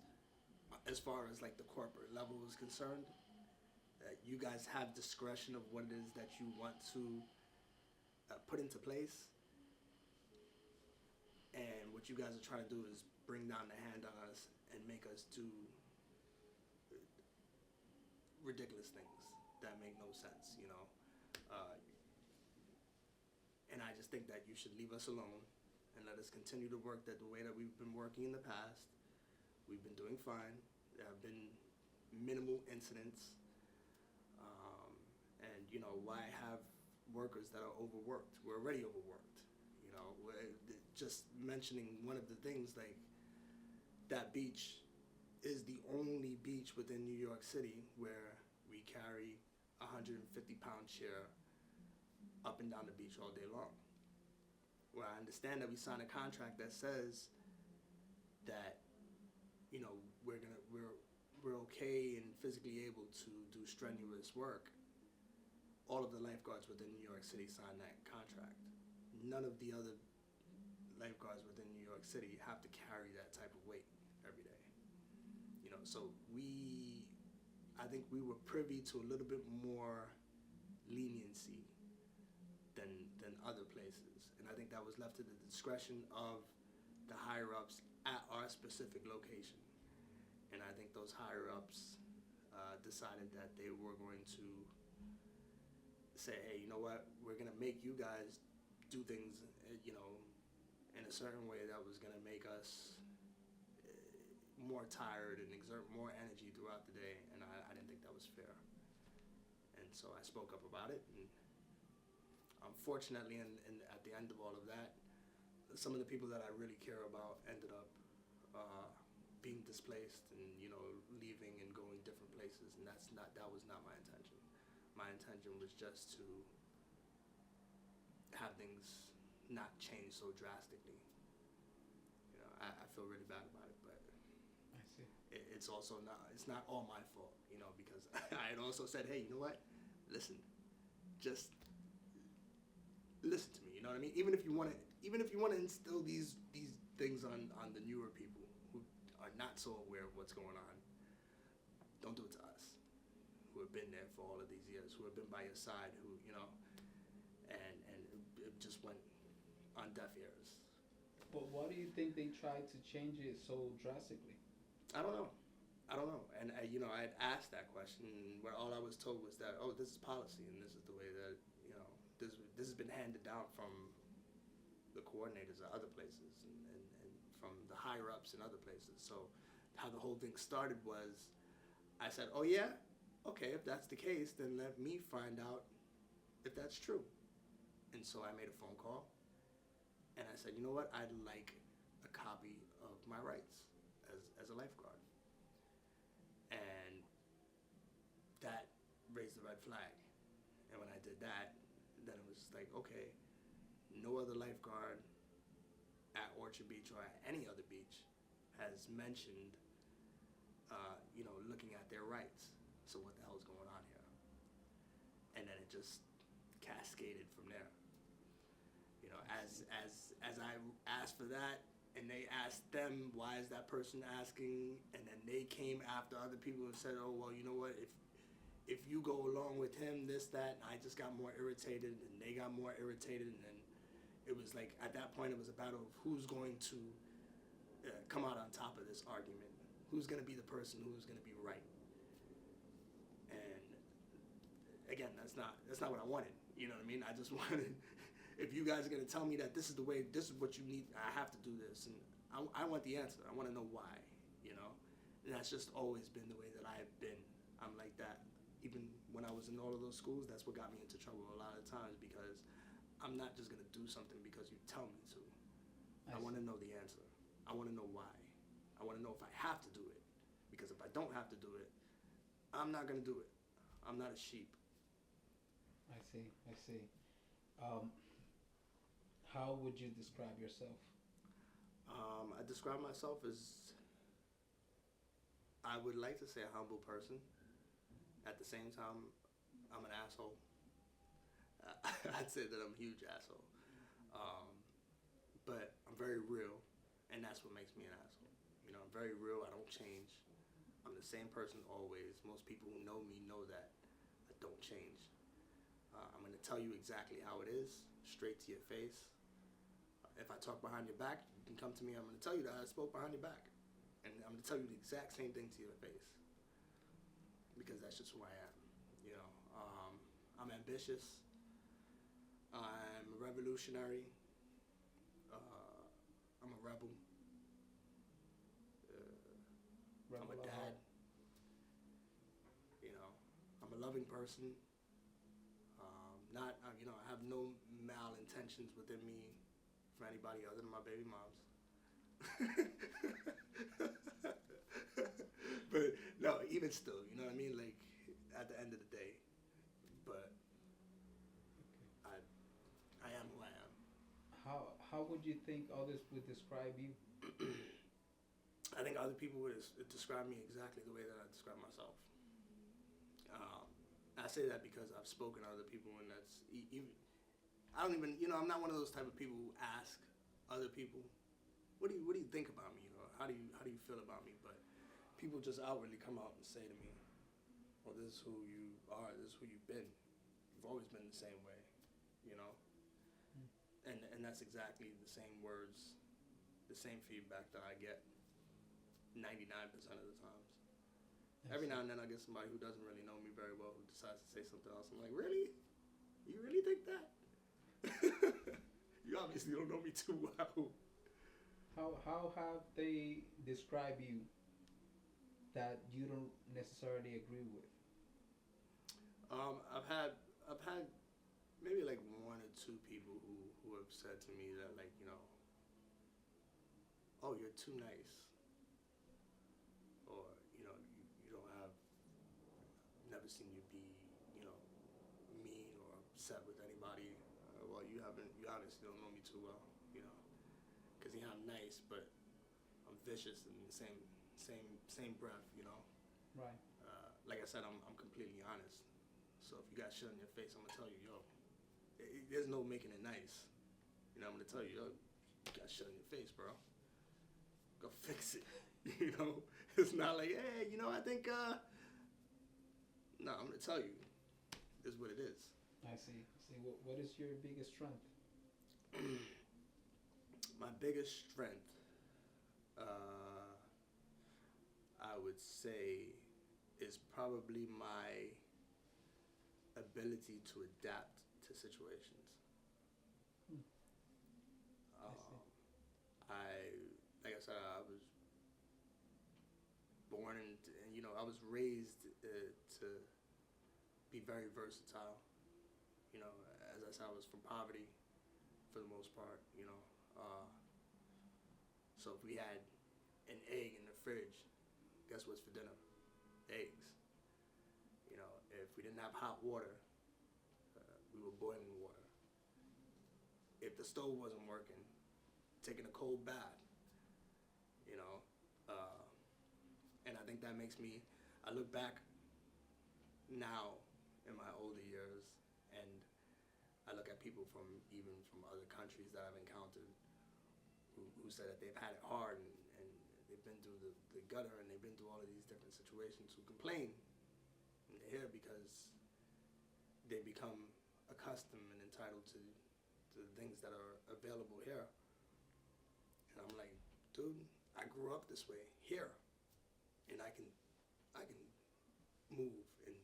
as far as like the corporate level is concerned. You guys have discretion of what it is that you want to put into place, and what you guys are trying to do is bring down the hand on us and make us do ridiculous things that make no sense, you know. And I just think that you should leave us alone and let us continue to work the way that we've been working in the past. We've been doing fine. There have been minimal incidents. And, you know, why have workers that are overworked? We're already overworked. You know, just mentioning one of the things, like, that beach is the only beach within New York City where we carry a 150-pound chair up and down the beach all day long. Where I understand that we signed a contract that says that, you know, we're okay and physically able to do strenuous work. All of the lifeguards within New York City signed that contract. None of the other lifeguards within New York City have to carry that type of weight every day. You know, so I think we were privy to a little bit more leniency than other places. And I think that was left to the discretion of the higher ups at our specific location. And I think those higher ups decided that they were going to say, hey, you know what, we're going to make you guys do things, you know, in a certain way that was going to make us more tired and exert more energy throughout the day, and I didn't think that was fair. And so I spoke up about it, and unfortunately, at the end of all of that, some of the people that I really care about ended up being displaced and, you know, leaving and going different places, and that was not my intention. My intention was just to have things not change so drastically. You know, I feel really bad about it, but I see. It's not all my fault, you know, because I had also said, hey, you know what? Listen, just listen to me. You know what I mean? Even if you want to instill these things on the newer people who are not so aware of what's going on, don't do it to us, who have been there for all of these years, who have been by your side, who, you know, and it just went on deaf ears. But why do you think they tried to change it so drastically? I don't know. And you know, I had asked that question, and where all I was told was that, oh, this is policy, and this is the way that, you know, this has been handed down from the coordinators at other places and from the higher ups in other places. So how the whole thing started was, I said, oh yeah, okay, if that's the case, then let me find out if that's true. And so I made a phone call, and I said, you know what, I'd like a copy of my rights as a lifeguard. And that raised the red flag. And when I did that, then it was just like, okay, no other lifeguard at Orchard Beach or at any other beach has mentioned, looking at their rights. So what the hell is going on here? And then it just cascaded from there. You know, as I asked for that, and they asked them, why is that person asking? And then they came after other people and said, oh, well, you know what, if you go along with him, this, that, and I just got more irritated, and they got more irritated, and then it was like, at that point, it was a battle of who's going to come out on top of this argument. Who's going to be the person who's going to be right? And again, that's not what I wanted. You know what I mean? I just wanted, if you guys are going to tell me that this is the way, this is what you need, I have to do this. And I want the answer. I want to know why, you know? And that's just always been the way that I've been. I'm like that. Even when I was in all of those schools, that's what got me into trouble a lot of times, because I'm not just going to do something because you tell me to. I want to know the answer. I want to know why. I want to know if I have to do it. Because if I don't have to do it, I'm not going to do it. I'm not a sheep. I see. How would you describe yourself? I describe myself as, I would like to say, a humble person. At the same time, I'm an asshole. I'd say that I'm a huge asshole. But I'm very real, and that's what makes me an asshole. You know, I'm very real. I don't change. I'm the same person always. Most people who know me know that I don't change. I'm going to tell you exactly how it is, straight to your face. If I talk behind your back, you can come to me. I'm going to tell you that I spoke behind your back. And I'm going to tell you the exact same thing to your face. Because that's just who I am. You know, I'm ambitious. I'm revolutionary. I'm a rebel. I'm a dad. You know, I'm a loving person. I have no malintentions within me for anybody other than my baby moms. But no, even still, you know what I mean? Like, at the end of the day, but I am who I am. How would you think others would describe you? I think other people would describe me exactly the way that I describe myself. I say that because I've spoken to other people, and that's even. I don't even, I'm not one of those type of people who ask other people, what do you think about me, or how do you feel about me? But people just outwardly come out and say to me, well, this is who you are, this is who you've been. You've always been the same way, you know. And that's exactly the same words, the same feedback that I get 99% of the times. Every now and then I get somebody who doesn't really know me very well who decides to say something else. I'm like, really? You really think that? You obviously don't know me too well. How have they described you that you don't necessarily agree with? I've had maybe like one or two people who have said to me that, like, oh, you're too nice, or you don't have, never seen you be mean or upset with anybody. Well, you honestly don't know me too well, because I'm nice, but I'm vicious in the same breath, Right. Like I said, I'm completely honest. So if you got shit on your face, I'm gonna tell you, there's no making it nice. I'm gonna tell you, you got shit on your face, bro. Go fix it. It's not like, hey, I think, no, I'm gonna tell you, this is what it is. I see. What is your biggest strength? My biggest strength, I would say, is probably my ability to adapt to to situations. Hmm. Like I said, I was born and I was raised to be very versatile. As I said, I was from poverty for the most part. So if we had an egg in the fridge, guess what's for dinner? Eggs. If we didn't have hot water, we were boiling water. If the stove wasn't working, taking a cold bath. You know, and I think that makes me. I look back now in my older years, and I look at people from other countries that I've encountered who said that they've had it hard and they've been through the gutter and they've been through all of these different situations, who complain. And they're here because they become accustomed and entitled to the things that are available here. And I'm like, dude, I grew up this way here, and I can move and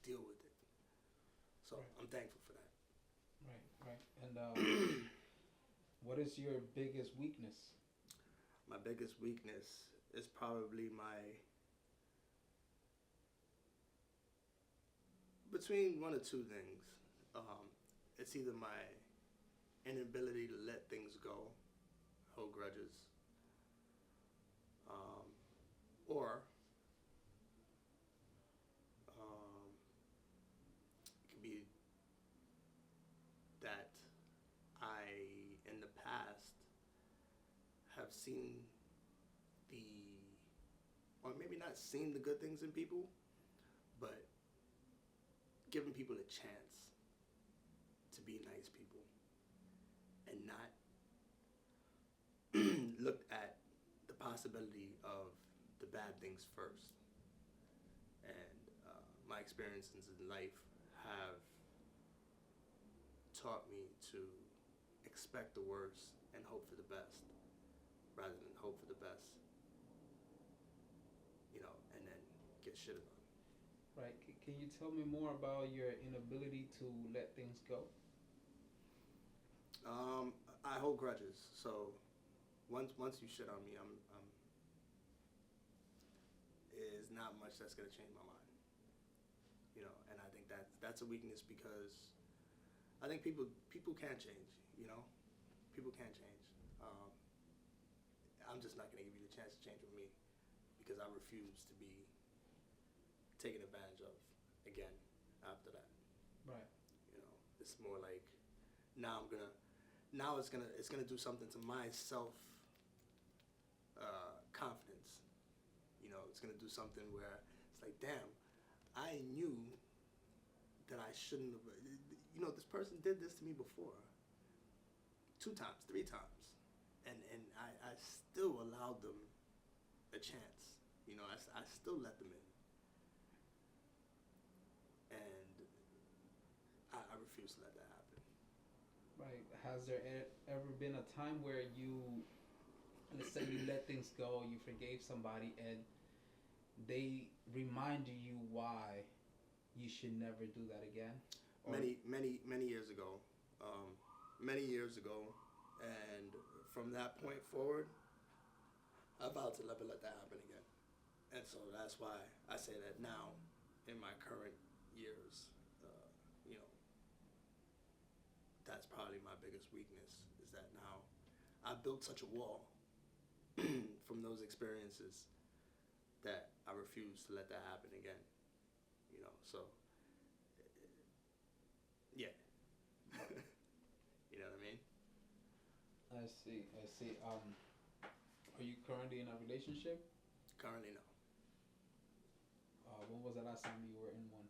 deal with it. So Right. I'm thankful for that. Right. And what is your biggest weakness? My biggest weakness is probably between one or two things. It's either my inability to let things go, hold grudges, or it could be that I, in the past, have seen or maybe not seen the good things in people, but giving people a chance to be nice people and not looked at the possibility of the bad things first. And my experiences in life have taught me to expect the worst and hope for the best rather than hope for the best, and then get shitted on. Right. Can you tell me more about your inability to let things go? I hold grudges, so once you shit on me, I'm is not much that's gonna change my mind. And I think that's a weakness because I think people can change. People can change. I'm just not gonna give you the chance to change with me because I refuse to be taken advantage of again after that. Right. It's more like now it's gonna do something to my self confidence. It's gonna do something where it's like, damn, I knew that I shouldn't have. This person did this to me before, 2 times, 3 times, and I still allowed them a chance. I still let them in, and I refuse to let that happen. Right. Has there ever been a time where let's say you let things go, you forgave somebody, and they reminded you why you should never do that again? Or Many years ago, and from that point forward, I vowed to never let that happen again. And so that's why I say that now, in my current years, that's probably my biggest weakness, is that now I built such a wall from those experiences that I refuse to let that happen again. So yeah. You know what I mean? I see. Are you currently in a relationship? Currently, no. When was the last time you were in one?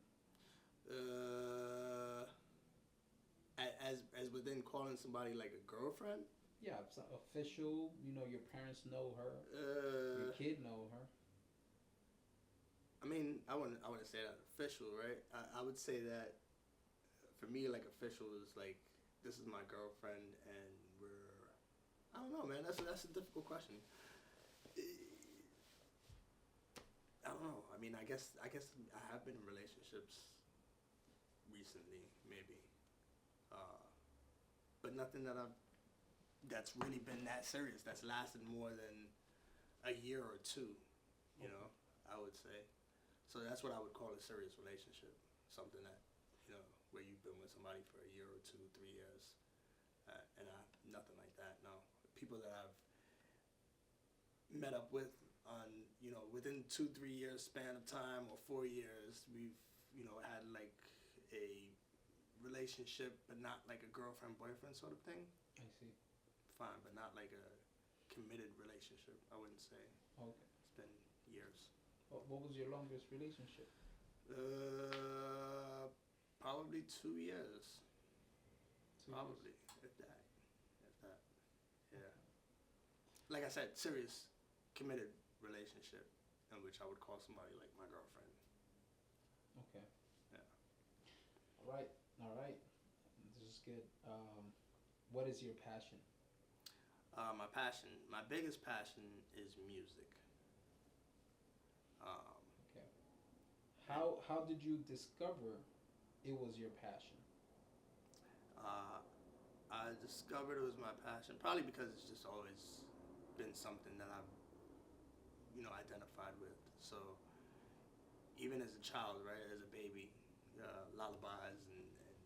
As within calling somebody like a girlfriend? Yeah, it's not official. Your parents know her. Your kid know her. I mean, I wouldn't say that official, right? I would say that for me, like, official is like, this is my girlfriend and I don't know, man. That's a difficult question. I don't know. I mean, I guess I have been in relationships recently, maybe. uh, but nothing that's really been that serious. That's lasted more than a year or two. You know, I would say. So that's what I would call a serious relationship. Something that, where you've been with somebody for a year or 2, 3 years, and nothing like that. No, people that I've met up with on, within 2, 3 years span of time or 4 years, we've, had like a relationship, but not like a girlfriend boyfriend sort of thing. I see. Fine, but not like a committed relationship. I wouldn't say. Okay. It's been years. What was your longest relationship? Probably 2 years. 2 Probably, years. if that. Yeah. Like I said, serious, committed relationship, in which I would call somebody like my girlfriend. Okay. Yeah. All right. This is good. What is your passion? My biggest passion is music. Okay. How did you discover it was your passion? I discovered it was my passion probably because it's just always been something that I've, identified with. So even as a child, right, as a baby, lullabies and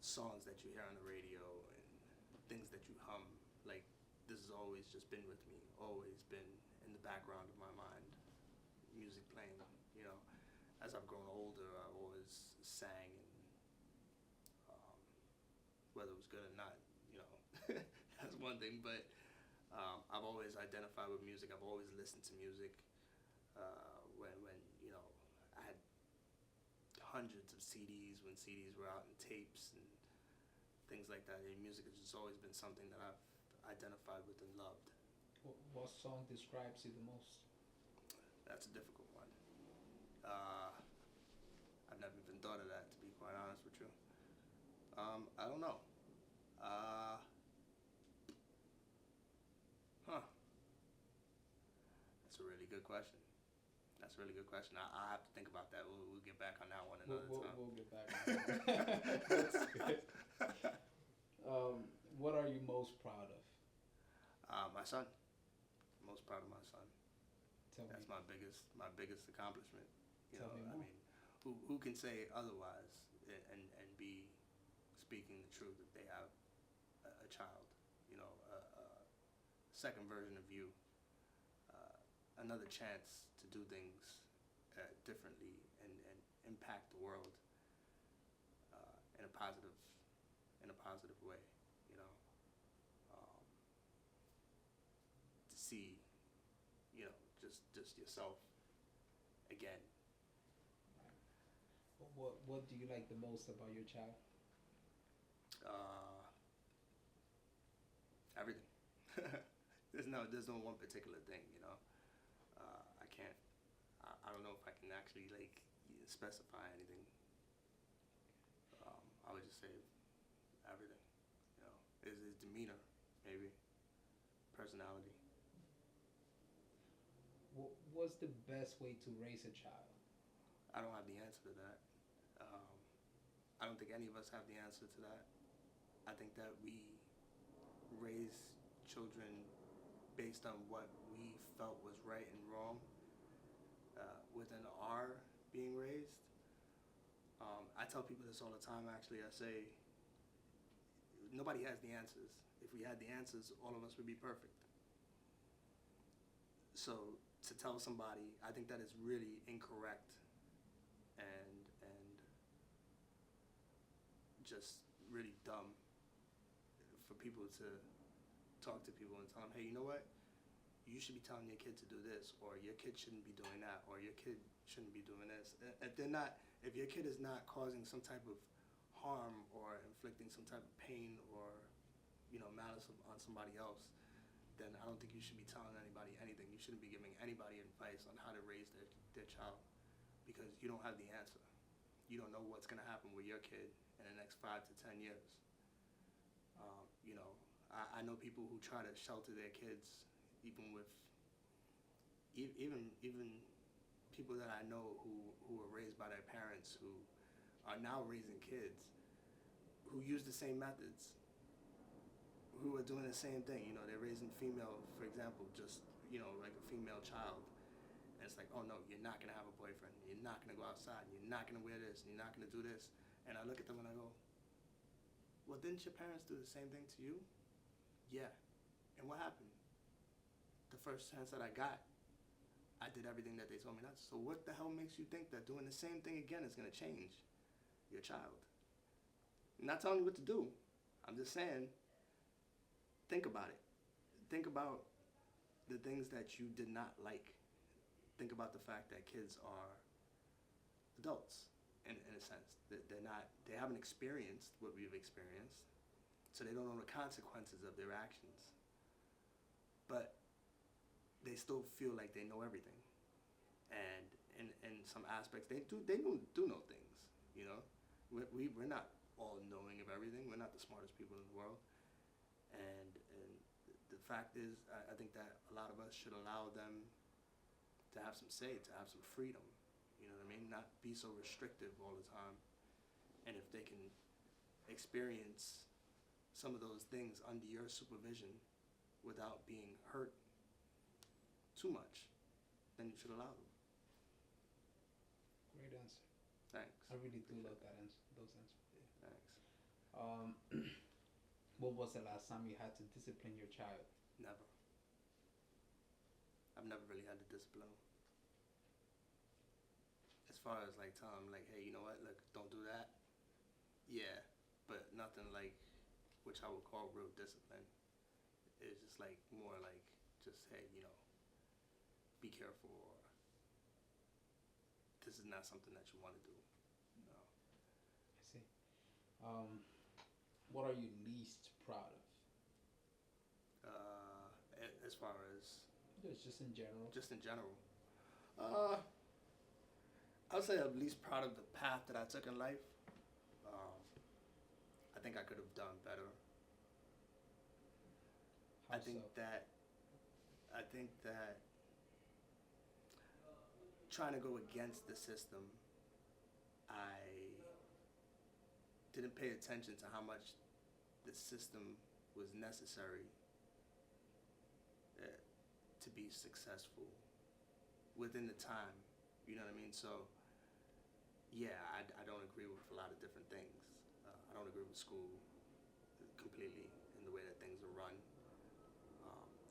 songs that you hear on the radio and things that you hum, like this has always just been with me, always been in the background of my mind, music playing, As I've grown older, I've always sang, and whether it was good or not, that's one thing, but I've always identified with music. I've always listened to music. When I had hundreds of CDs when CDs were out and tapes and things like that. And music has just always been something that I've identified with and loved. What song describes you the most? That's a difficult one. I've never even thought of that, to be quite honest with you. I don't know. That's a really good question. I have to think about that. We'll get back on that one another time. We'll get back on that. That's good. What are you most proud of? My son. Most proud of my son. That's me. my biggest accomplishment. Tell me more. I mean, who can say otherwise and be speaking the truth if they have a child, a second version of you, another chance to do things differently and impact the world in a positive way, to see, just yourself again. What do you like the most about your child? Everything. There's no one particular thing, I can't. I don't know if I can actually specify anything. I would just say everything. His demeanor, maybe personality. What's the best way to raise a child? I don't have the answer to that. I don't think any of us have the answer to that. I think that we raise children based on what we felt was right and wrong within our being raised. I tell people this all the time, actually. I say, nobody has the answers. If we had the answers, all of us would be perfect. So to tell somebody, I think that is really incorrect and just really dumb for people to talk to people and tell them, hey, you know what? You should be telling your kid to do this, or your kid shouldn't be doing that, or your kid shouldn't be doing this. If your kid is not causing some type of harm or inflicting some type of pain or, malice on somebody else, then I don't think you should be telling anybody anything. You shouldn't be giving anybody advice on how to raise their child, because you don't have the answer. You don't know what's going to happen with your kid in the next 5 to 10 years. I know people who try to shelter their kids, even people that I know who were raised by their parents, who are now raising kids, who use the same methods, who are doing the same thing. You know, they're raising female, for example, just, you know, like a female child. And it's like, oh no, you're not going to have a boyfriend. You're not going to go outside. You're not going to wear this. You're not going to do this. And I look at them and I go, well, didn't your parents do the same thing to you? Yeah. And what happened? The first chance that I got, I did everything that they told me not to. So what the hell makes you think that doing the same thing again is going to change your child? I'm not telling you what to do. I'm just saying, think about it. Think about the things that you did not like. Think about the fact that kids are adults in a sense. They haven't experienced what we've experienced, so they don't know the consequences of their actions. But they still feel like they know everything. And in some aspects, they do know things, you know? We're not all knowing of everything. We're not the smartest people in the world. And the fact is, I think that a lot of us should allow them to have some say, to have some freedom. You know what I mean? Not be so restrictive all the time. And if they can experience some of those things under your supervision without being hurt too much, then you should allow them. Great answer. Thanks. I really do love that answer. Those answers. Yeah. Thanks. What was the last time you had to discipline your child? Never. I've never really had to discipline them. As far as like telling them like, hey, you know what, look, don't do that. Yeah, but nothing like, which I would call real discipline. It's just like more like just, hey, you know, be careful, or this is not something that you want to do. No. I see. What are you least proud of? As far as Just in general. just in general, I would say I'm least proud of the path that I took in life. I think I could have done better. How I think so? that trying to go against the system, I didn't pay attention to how much the system was necessary to be successful within the time. You know what I mean? So, yeah, I don't agree with a lot of different things. I don't agree with school completely in the way that things are run.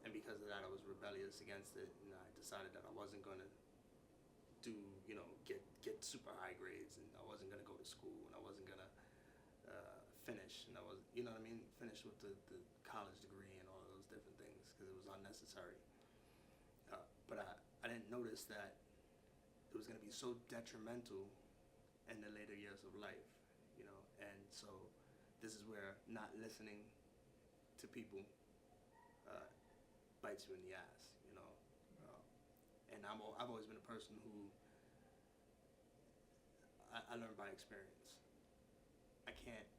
And because of that, I was rebellious against it, and I decided that I wasn't going to do, you know, get super high grades, and I wasn't going to go to school, and I wasn't going to finish, and I was, you know what I mean, finish with the college degree and all of those different things, because it was unnecessary. But I didn't notice that it was going to be so detrimental in the later years of life, you know. And so this is where not listening to people bites you in the ass, you know. And I've always been a person who I learn by experience. I can't,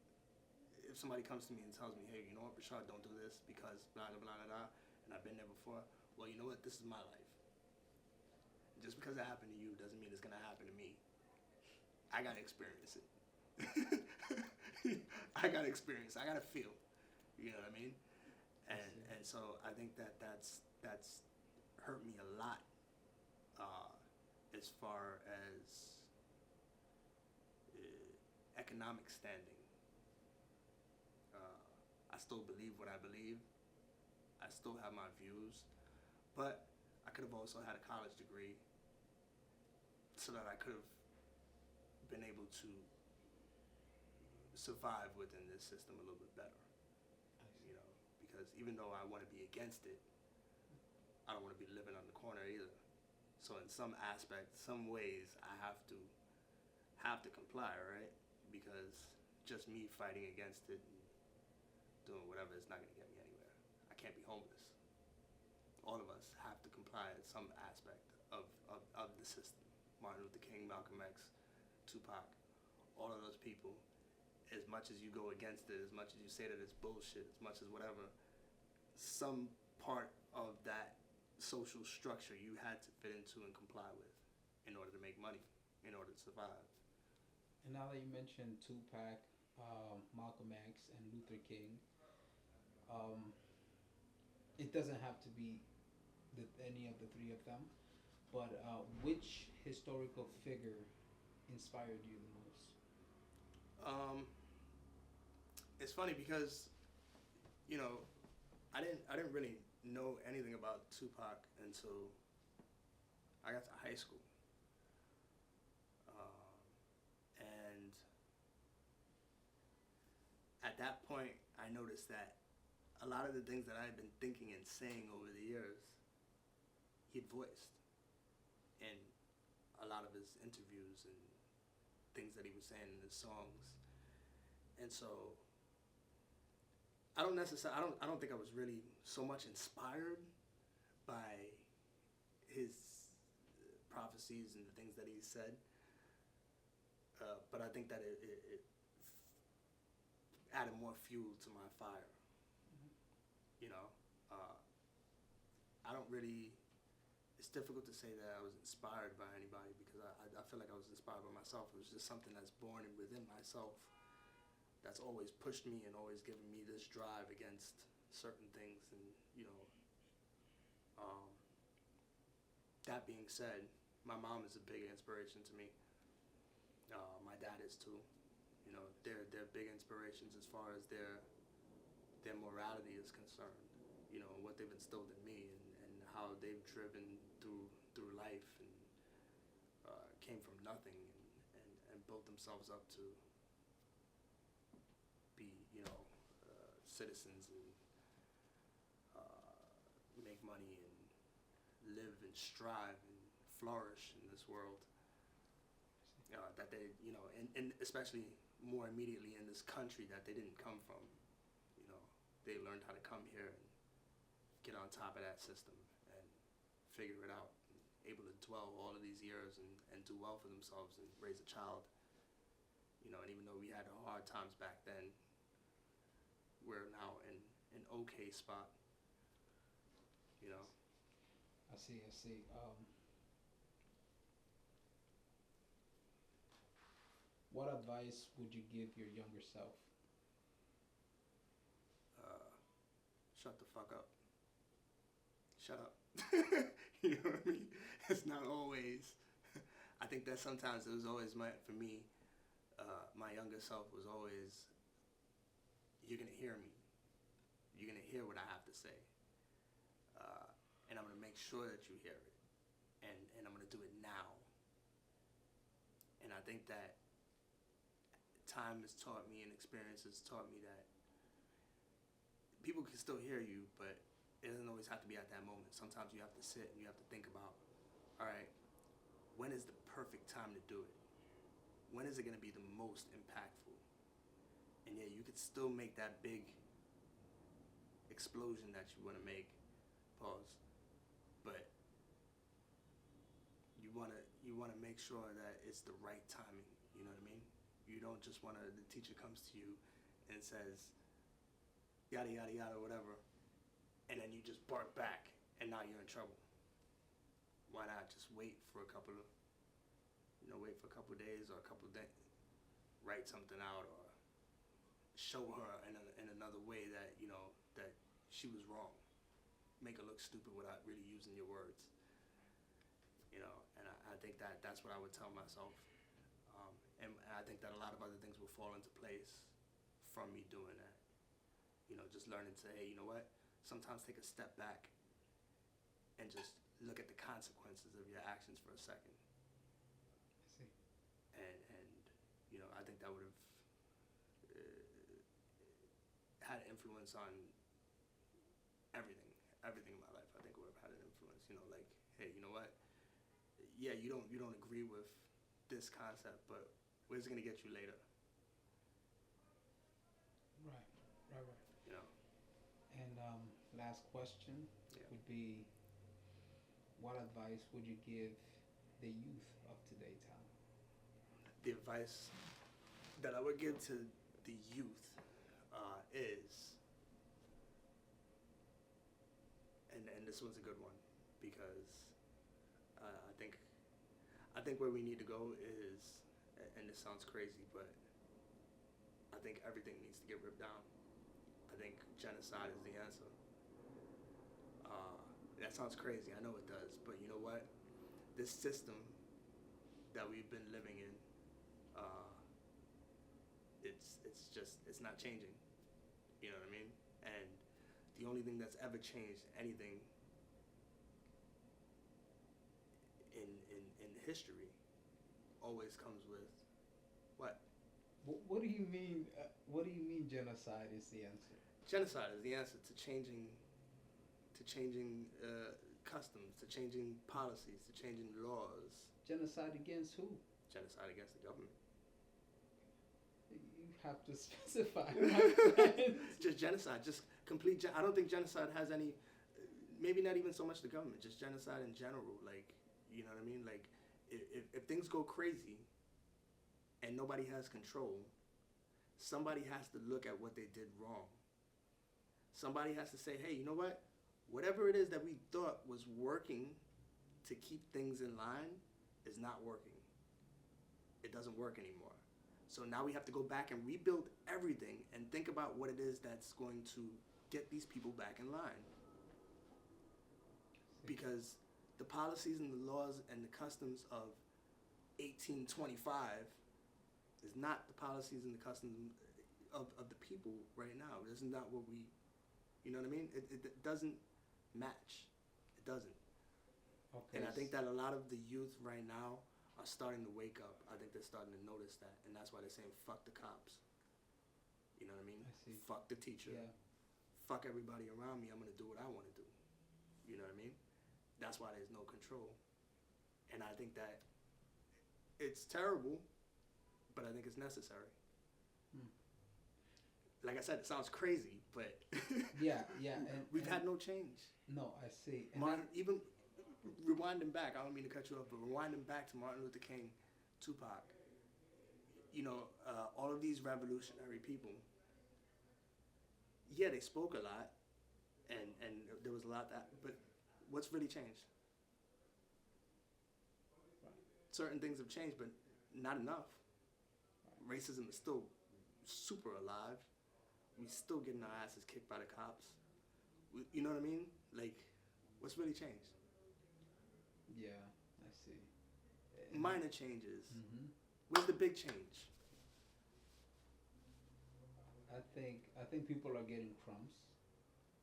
if somebody comes to me and tells me, hey, you know what, Rachard, don't do this because blah, blah, blah, blah, blah, and I've been there before, well, you know what, this is my life. Just because it happened to you doesn't mean it's going to happen to me. I got to experience it. I got to experience. I got to feel. You know what I mean? And so I think that's hurt me a lot as far as economic standing. I still believe what I believe. I still have my views. But I could have also had a college degree so that I could have been able to survive within this system a little bit better. You know, because even though I want to be against it, I don't want to be living on the corner either. So in some aspects, some ways, I have to comply, right? Because just me fighting against it and doing whatever is not going to get me anywhere. I can't be homeless. All of us have to comply at some aspect of the system. Martin Luther King, Malcolm X, Tupac, all of those people, as much as you go against it, as much as you say that it's bullshit, as much as whatever, some part of that social structure you had to fit into and comply with in order to make money, in order to survive. And now that you mentioned Tupac, Malcolm X and Luther King. Um, it doesn't have to be any of the three of them, but which historical figure inspired you the most? Um, it's funny because you know I didn't really know anything about Tupac until I got to high school, and at that point I noticed that a lot of the things that I had been thinking and saying over the years, he'd voiced in a lot of his interviews and things that he was saying in his songs. And so I don't think I was really so much inspired by his prophecies and the things that he said, but I think that it added more fuel to my fire. You know, uh, I don't really. It's difficult to say that I was inspired by anybody because I feel like I was inspired by myself. It was just something that's born within myself that's always pushed me and always given me this drive against certain things. And you know, that being said, my mom is a big inspiration to me. My dad is too. You know, they're big inspirations as far as their morality is concerned. You know, what they've instilled in me and how they've driven through life and came from nothing and built themselves up to be, you know, citizens and make money and live and strive and flourish in this world. That they, you know, and especially more immediately in this country that they didn't come from. You know, they learned how to come here and get on top of that system and figure it out. And able to dwell all of these years and do well for themselves and raise a child. You know, and even though we had hard times back then, we're now in an okay spot. You know. I see. I see. What advice would you give your younger self? Shut the fuck up. Shut up. You know what I mean? It's not always. I think that sometimes it was always for me. My younger self was always. You're gonna hear me. You're gonna hear what I have to say, and I'm gonna make sure that you hear it, and I'm gonna do it now. And I think that time has taught me and experience has taught me that people can still hear you, but it doesn't always have to be at that moment. Sometimes you have to sit and you have to think about, all right, when is the perfect time to do it? When is it going to be the most impactful? And yeah, you could still make that big explosion that you want to make, pause, but you want to make sure that it's the right timing. You know what I mean? You don't just want to. The teacher comes to you and says, yada yada yada whatever, and then you just bark back, and now you're in trouble. Why not just wait for a couple of, wait for a couple of days or a couple of days, write something out or show her in another way that that she was wrong, make her look stupid without really using your words. And I think that's what I would tell myself. And I think that a lot of other things will fall into place from me doing that. Just learning to, hey, you know what? Sometimes take a step back and just look at the consequences of your actions for a second. I see. And I think that would have had an influence on everything in my life. I think it would have had an influence. Like, hey, you know what? Yeah, you don't agree with this concept, but where's it gonna get you later? Right. You know. And last question would be, what advice would you give the youth of today, Tom? The advice that I would give to the youth is, and this one's a good one, because I think where we need to go is, and this sounds crazy, but I think everything needs to get ripped down. I think genocide is the answer. That sounds crazy. I know it does, but you know what? This system that we've been living in, it's not changing. You know what I mean? And the only thing that's ever changed anything in history always comes with what? What do you mean? What do you mean? Genocide is the answer. Genocide is the answer to changing customs, to changing policies, to changing laws. Genocide against who? Genocide against the government. You have to specify, my friend. Just genocide, just complete. I don't think genocide has any. Maybe not even so much the government, just genocide in general. Like, you know what I mean? Like, if things go crazy, and nobody has control, somebody has to look at what they did wrong. Somebody has to say, hey, you know what? Whatever it is that we thought was working to keep things in line is not working. It doesn't work anymore. So now we have to go back and rebuild everything and think about what it is that's going to get these people back in line. Because the policies and the laws and the customs of 1825 is not the policies and the customs of the people right now. This is not what we, you know what I mean? It doesn't match. It doesn't. Okay. And I think that a lot of the youth right now are starting to wake up. I think they're starting to notice that. And that's why they're saying, fuck the cops. You know what I mean? I see. Fuck the teacher. Yeah. Fuck everybody around me. I'm going to do what I want to do. You know what I mean? That's why there's no control. And I think that it's terrible, but I think it's necessary. Like I said, it sounds crazy, but yeah. We've had no change. No, I see. And Martin, even rewinding back, I don't mean to cut you off, but rewinding back to Martin Luther King, Tupac, you know, all of these revolutionary people, yeah, they spoke a lot, and there was a lot that, but what's really changed? Certain things have changed, but not enough. Racism is still super alive. We still getting our asses kicked by the cops. You know what I mean? Like, what's really changed? Yeah, I see. Minor changes. Mm-hmm. Where's the big change? I think people are getting crumbs.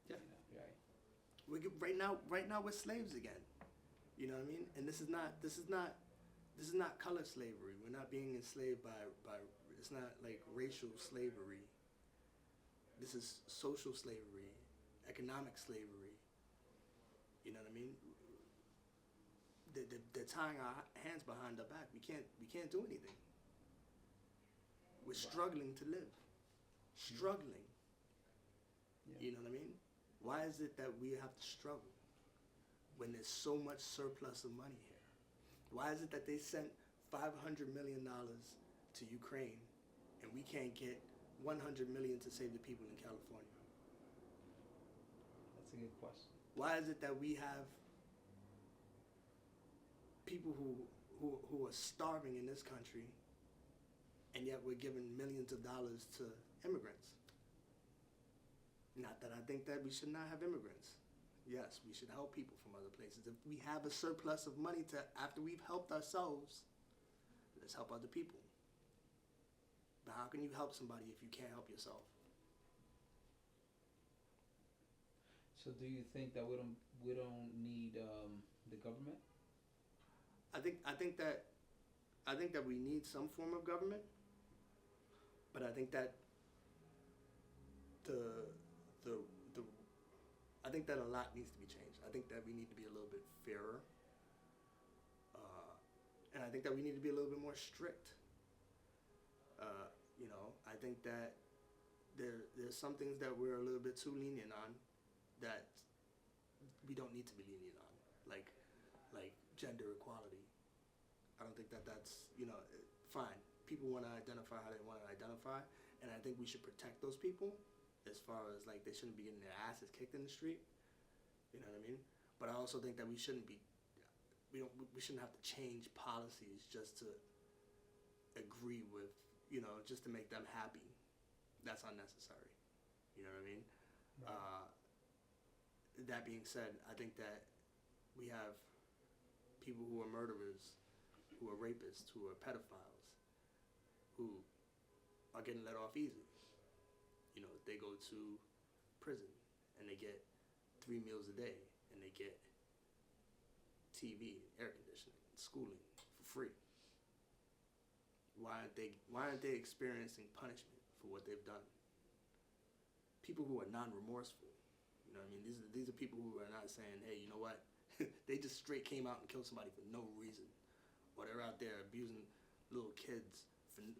Yeah. You know, right. Right now we're slaves again. You know what I mean? And this is not color slavery. We're not being enslaved by it's not like racial slavery. This is social slavery, economic slavery. You know what I mean? They're tying our hands behind our back. We can't do anything. We're struggling to live. Struggling. Yeah. You know what I mean? Why is it that we have to struggle when there's so much surplus of money here? Why is it that they sent $500 million to Ukraine and we can't get $100 million to save the people in California? That's a good question. Why is it that we have people who are starving in this country and yet we're giving millions of dollars to immigrants? Not that I think that we should not have immigrants. Yes, we should help people from other places. If we have a surplus of money after we've helped ourselves, let's help other people. But how can you help somebody if you can't help yourself? So do you think that we don't need the government? I think that we need some form of government, but I think that I think that a lot needs to be changed. I think that we need to be a little bit fairer, and I think that we need to be a little bit more strict. You know, I think that there's some things that we're a little bit too lenient on that we don't need to be lenient on, like gender equality. I don't think that's, you know, fine. People want to identify how they want to identify, and I think we should protect those people as far as, like, they shouldn't be getting their asses kicked in the street. You know what I mean? But I also think that we shouldn't have to change policies just to agree with, you know, just to make them happy. That's unnecessary. You know what I mean? Right. That being said, I think that we have people who are murderers, who are rapists, who are pedophiles, who are getting let off easy. You know, they go to prison and they get 3 meals a day and they get TV, air conditioning, schooling for free. Why aren't they experiencing punishment for what they've done? People who are non-remorseful. You know what I mean? These are people who are not saying, hey, you know what? They just straight came out and killed somebody for no reason. Or they're out there abusing little kids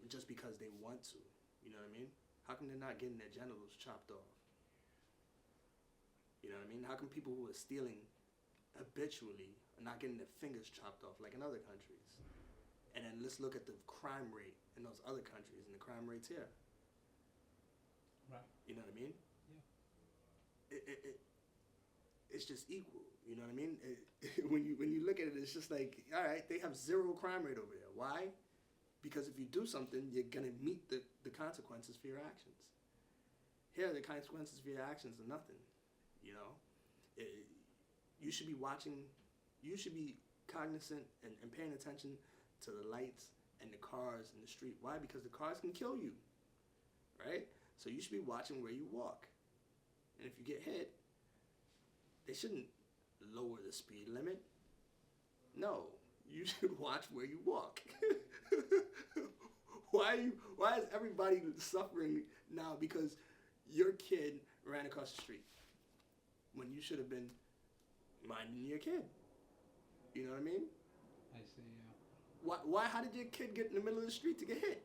just because they want to. You know what I mean? How come they're not getting their genitals chopped off? You know what I mean? How come people who are stealing habitually are not getting their fingers chopped off like in other countries? And then let's look at the crime rate in those other countries and the crime rates here. Right. You know what I mean? Yeah. It's just equal. You know what I mean? When you look at it, it's just like, all right, they have zero crime rate over there. Why? Because if you do something, you're gonna meet the consequences for your actions. Here, the consequences for your actions are nothing. You know, you should be watching. You should be cognizant and paying attention to the lights and the cars in the street. Why? Because the cars can kill you, right? So you should be watching where you walk. And if you get hit, they shouldn't lower the speed limit. No, you should watch where you walk. Why is everybody suffering now because your kid ran across the street when you should have been minding your kid? You know what I mean? I see. Yeah. Why? How did your kid get in the middle of the street to get hit?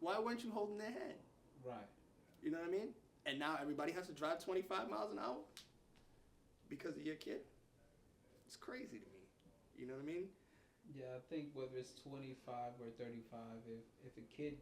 Why weren't you holding their hand? Right. You know what I mean? And now everybody has to drive 25 miles an hour because of your kid? It's crazy to me. You know what I mean? Yeah, I think whether it's 25 or 35, if a kid